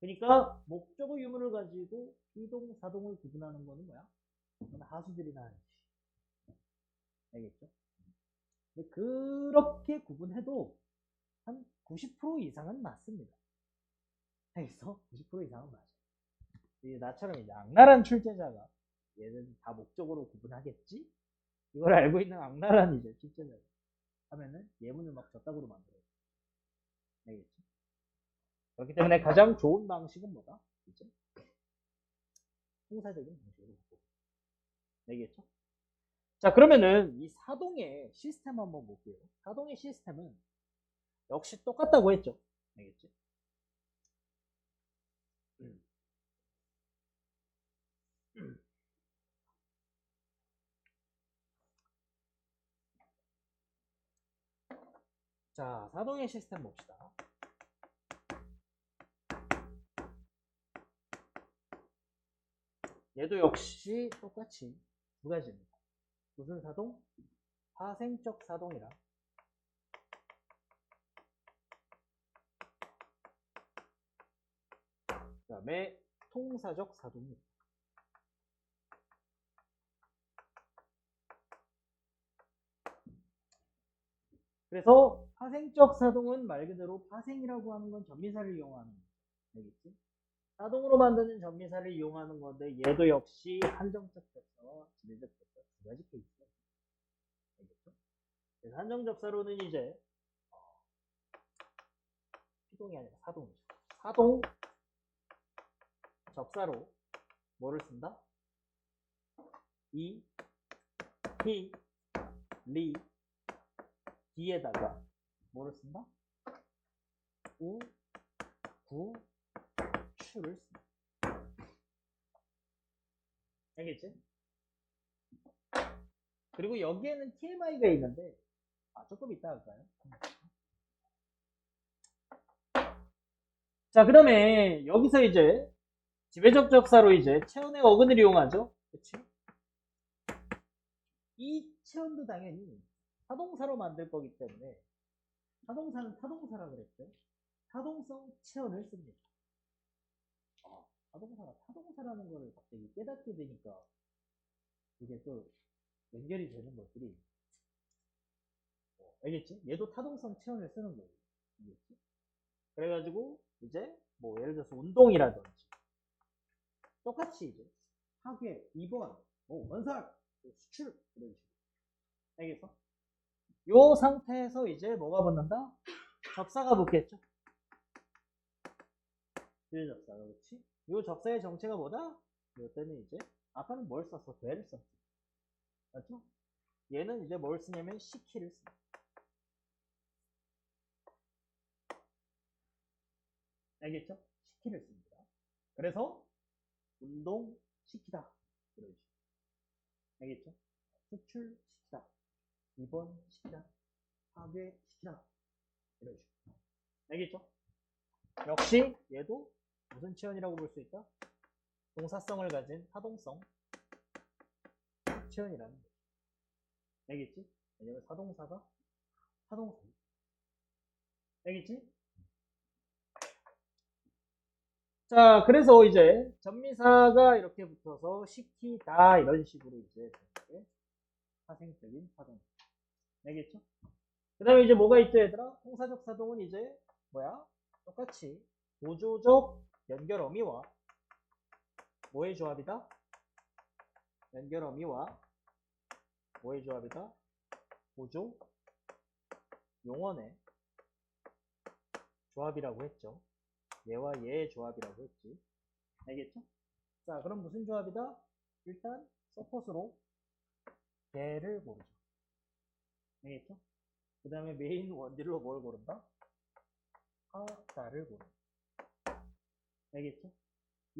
그러니까 목적어 유무를 가지고 비동, 사동을 구분하는 거는 뭐야? 그건 하수들이나 하는 짓. 알겠죠? 근데 그렇게 구분해도 한 90% 이상은 맞습니다. 알겠어? 90% 이상은 맞아. 나처럼 이제 악랄한 출제자가 얘는 다 목적으로 구분하겠지? 이걸 알고 있는 악랄한 이제 출제자 하면은 예문을 막 저따구로 만들어요. 알겠지? 그렇기 때문에 가장 좋은 방식은 뭐다? 이제 통사적인 방식으로 바꾸고. 알겠죠? 자, 그러면은 이 사동의 시스템 한번 볼게요. 사동의 시스템은 역시 똑같다고 했죠. 알겠지? 자, 사동의 시스템 봅시다. 얘도 역시 똑같이 두 가지입니다. 무슨 사동? 파생적 사동이라. 그 다음에 통사적 사동입니다. 그래서 파생적 사동은 말 그대로 파생이라고 하는 건 전미사를 이용하는 거예요. 알겠지? 사동으로 만드는 전미사를 이용하는 건데 얘도 역시 한정적 접사와 지배적 접사 두 가지 케이스예요. 알겠죠? 그래서 한정 접사로는 이제 피동이 아니라 사동이죠. 사동 접사로 뭐를 쓴다? 이, 히, 리, 뒤에다가 뭐를 쓴다? 우, 구, 추를 쓴다. 알겠지? 그리고 여기에는 TMI가 있는데 조금 이따 할까요? 자, 그 다음에 여기서 이제 지배적 접사로 이제 체온의 어근을 이용하죠. 그치? 이 체온도 당연히 타동사로 만들 거기 때문에 타동사는 타동사라 그랬죠. 타동성 체온을 씁니다. 타동사가 타동사라는 걸 갑자기 깨닫게 되니까 이게 또 연결이 되는 것들이 알겠지? 얘도 타동성 체온을 쓰는 거예요. 알겠지? 그래가지고 이제 뭐 예를 들어서 운동이라든지 똑같이 이제 하괴, 입원, 원살, 수출 이런 식으로. 알겠어? 요 상태에서 이제 뭐가 붙는다? 접사가 붙겠죠? 이 접사가, 그렇지? 요 접사의 정체가 뭐다? 이때는 이제 아까는 뭘 썼어? 되를 썼어. 맞죠? 얘는 이제 뭘 쓰냐면 시키를 씁니다. 알겠죠? 시키를 씁니다. 그래서 운동 시키다. 이런 식으로. 알겠죠? 수출 시키다. 입원 시키다. 파괴 시키다. 이런 식으로. 알겠죠? 역시 얘도 무슨 체온이라고 볼 수 있다? 동사성을 가진 타동성 체온이라는 거죠. 알겠지? 왜냐면 사동사가 타동사. 알겠지? 자, 그래서 이제 전미사가 이렇게 붙어서 시키다 이런 식으로 이제 파생적인 사동. 알겠죠? 그 다음에 이제 뭐가 있죠, 얘들아? 통사적 사동은 이제 뭐야? 똑같이 보조적 연결 어미와 뭐의 조합이다? 연결 어미와 뭐의 조합이다? 보조 용언의 조합이라고 했죠. 얘와 얘의 조합이라고 했지. 알겠죠? 자, 그럼 무슨 조합이다? 일단 서폿으로 개를 고르죠. 알겠죠? 그 다음에 메인 원딜로 뭘 고른다? 하다를 고른다. 알겠죠?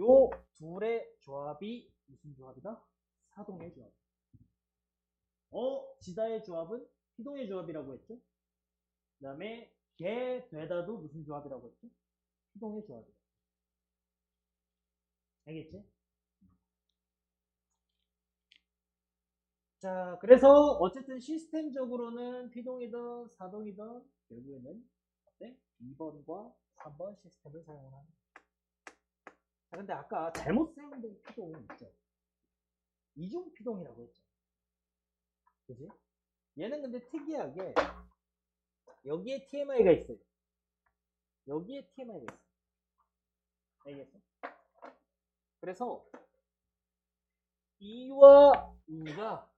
요 둘의 조합이 무슨 조합이다? 사동의 조합. 지다의 조합은 피동의 조합이라고 했죠? 그 다음에 개 되다도 무슨 조합이라고 했죠? 피동의 조합이다. 알겠지? 자, 그래서 어쨌든 시스템적으로는 피동이든 사동이든 결국에는 어때? 2번과 3번 시스템을 사용을 하는 거죠. 자, 근데 아까 잘못 사용된 피동은 있죠. 이중 피동이라고 했죠. 그지? 얘는 근데 특이하게 여기에 TMI가 있어요. 여기에 TMI가 있어요. 알겠어? 그래서 이와 우가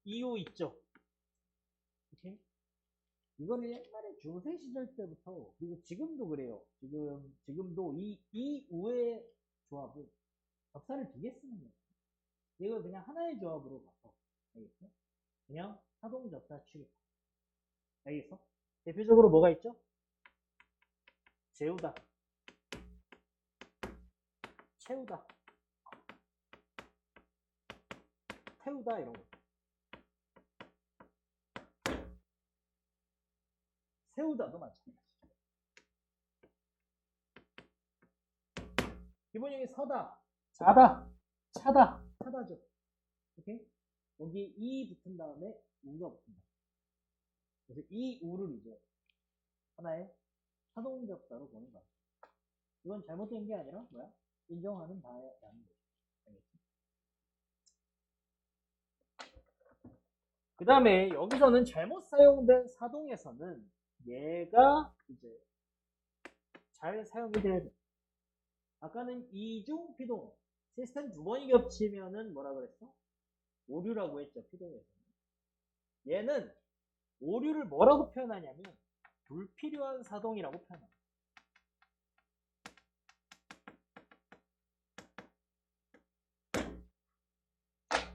이유 있죠. 오케이? 이거는 옛날에 중세 시절 때부터 그리고 지금도 그래요. 지금도 이 우의 조합을 접사를 두 개 쓰는 거예요. 이걸 그냥 하나의 조합으로 바꿔. 알겠어? 그냥 사동 접사 취급. 알겠어? 대표적으로 뭐가 있죠? 재우다, 채우다, 태우다 이런 거. 세우다도 마찬가지죠. 기본형이 서다, 자다, 차다, 차다죠. 오케이? 여기 이 붙은 다음에 우가 붙는다. 그래서 이 우를 이제 하나의 사동적사로 보는 거야. 이건 잘못된 게 아니라 뭐야? 인정하는 바라는 거지. 알겠지? 그 다음에 여기서는 잘못 사용된 사동에서는 얘가 이제 잘 사용이 돼야 돼. 아까는 이중 피동 시스템 두 번이 겹치면은 뭐라 그랬어? 오류라고 했죠. 피동에서는. 얘는 오류를 뭐라고 표현하냐면 불필요한 사동이라고 표현합니다.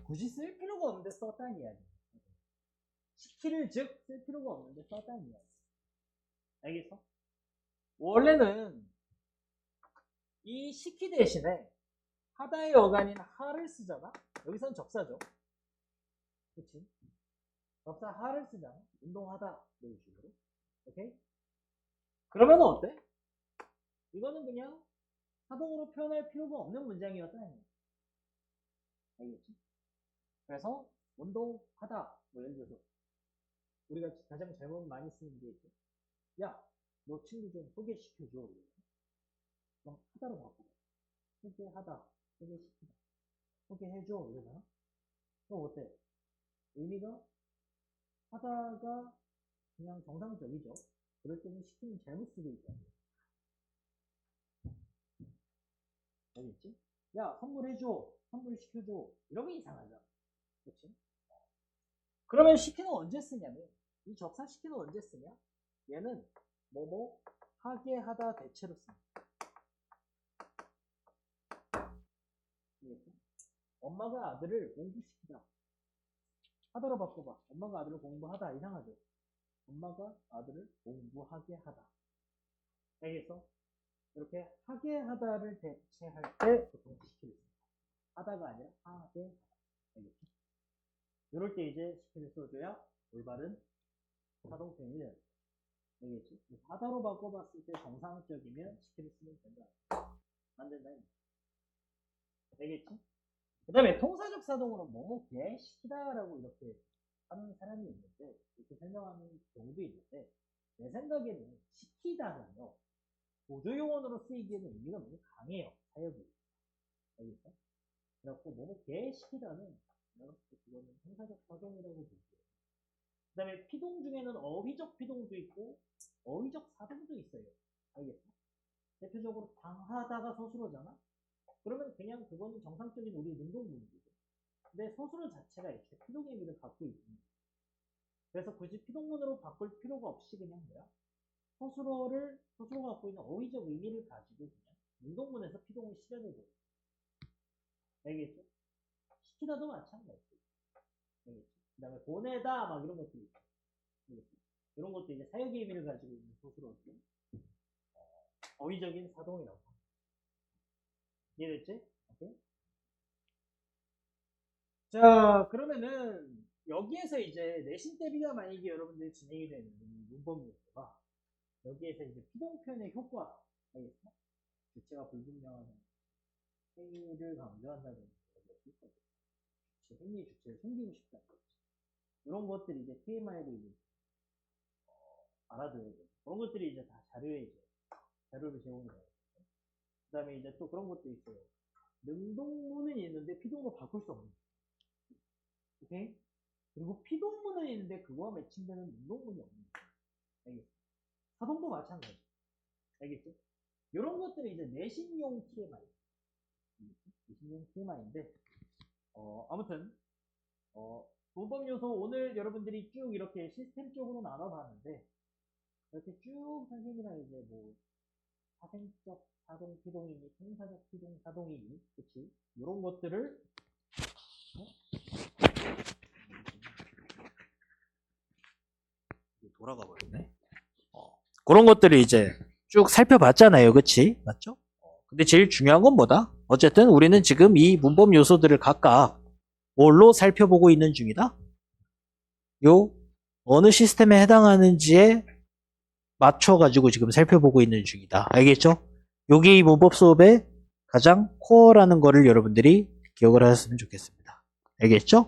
굳이 쓸 필요가 없는데 썼다는 이야기. 시키를 즉 쓸 필요가 없는데 썼다는 이야기. 알겠어? 원래는 이 시키 대신에 하다의 어간인 하를 쓰잖아. 여기선 접사죠. 그치? 접사 하를 쓰잖아. 운동하다 이런 식으로. 오케이? 그러면 어때? 이거는 그냥 사동으로 표현할 필요가 없는 문장이었다. 알겠지? 그래서 운동하다 뭐 예를 들어서 우리가 가장 잘못 많이 쓰는 게 있죠. 야, 너 친구 좀 소개시켜줘. 그럼 하다로 바꿔. 소개하다, 소개시키다, 소개해줘 이러잖아. 그럼 어때? 의미가 하다가 그냥 정상적이죠. 그럴 때는 시키는 잘못 쓰고 있다. 알겠지? 야, 선물해줘, 선물시켜줘 이러면 이상하잖아. 그치? 그러면 시키는 언제 쓰냐면 이 접사 시키는 언제 쓰냐? 얘는 뭐뭐 하게 하다 대체로 씁니다. 엄마가 아들을 공부시키다. 하다로 바꿔봐. 엄마가 아들을 공부하다. 이상하죠? 엄마가 아들을 공부하게 하다. 알겠어? 이렇게 하게 하다를 대체할 때 보통 시키를 씁니다. 하다가 아니라 하게 하다. 알겠지? 이럴 때 이제 시키를 써줘야 올바른 사동 표현이 돼요. 알겠지? 하다로 바꿔봤을 때 정상적이면 시키를 쓰면 된다. 안 된다. 알겠지? 그 다음에 통사적 사동으로 뭐뭐 개 시키다라고 이렇게 하는 사람이 있는데, 이렇게 설명하는 경우도 있는데, 내 생각에는 시키다는요, 보조용언으로 쓰이기에는 의미가 너무 강해요. 사역이. 알겠죠? 그래갖고 뭐뭐 개 시키다는 그거는 통사적 사동이라고 보고요. 그 다음에 피동 중에는 어휘적 피동도 있고 어휘적 사동도 있어요. 알겠죠? 대표적으로 당하다가 서술어잖아? 그러면 그냥 그거는 정상적인 우리 능동문이죠. 근데 서술어 자체가 이렇게 피동의 의미를 갖고 있습니다. 그래서 굳이 피동문으로 바꿀 필요가 없이 그냥 뭐야? 서술어가 갖고 있는 어휘적 의미를 가지고 그냥 능동문에서 피동을 실현해줘요. 알겠죠? 시키다도 마찬가지죠. 알겠죠? 그 다음에 보내다 막 이런 것들이 있죠. 알겠죠? 이런 것도 이제 사역의 의미를 가지고 있는 서술어들. 어휘적인 사동이라고 합니다. 이해됐지? 오케이? 자, 그러면은 여기에서 이제 내신 대비가 만약에 여러분들이 진행이 되는 문법 요소가 여기에서 이제 피동 표현의 효과, 알겠어? 주체가 불분명한 행위를 강조한다든지 행위 주체를 숨기고 싶다는 거지. 이런 것들이 이제 TMI로 이제 알아둬야 돼. 그런 것들이 이제 다 자료에 이제 자료를 제공해요. 그 다음에 이제 또 그런 것도 있어요. 능동문은 있는데 피동으로 바꿀 수 없는. 오케이? 그리고 피동문은 있는데 그거와 매칭되는 능동문이 없는. 알겠죠? 사동도 마찬가지. 알겠죠? 이런 것들이 이제 내신용 TMI. 내신용 TMI인데, 아무튼, 문법 요소 오늘 여러분들이 쭉 이렇게 시스템적으로 나눠봤는데, 이렇게 쭉 선생님이랑 이제 뭐, 사생적 사동 피동이니, 통사적 피동 사동이니, 그치? 이런 것들을, 돌아가 버렸네. 그런 것들을 이제 쭉 살펴봤잖아요. 그치? 맞죠? 근데 제일 중요한 건 뭐다? 어쨌든 우리는 지금 이 문법 요소들을 각각 뭘로 살펴보고 있는 중이다? 요 어느 시스템에 해당하는지에 맞춰가지고 지금 살펴보고 있는 중이다. 알겠죠? 요게 이 문법 수업의 가장 코어라는 거를 여러분들이 기억을 하셨으면 좋겠습니다. 알겠죠?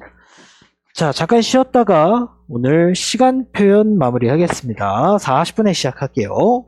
자, 잠깐 쉬었다가 오늘 시간 표현 마무리하겠습니다. 40분에 시작할게요.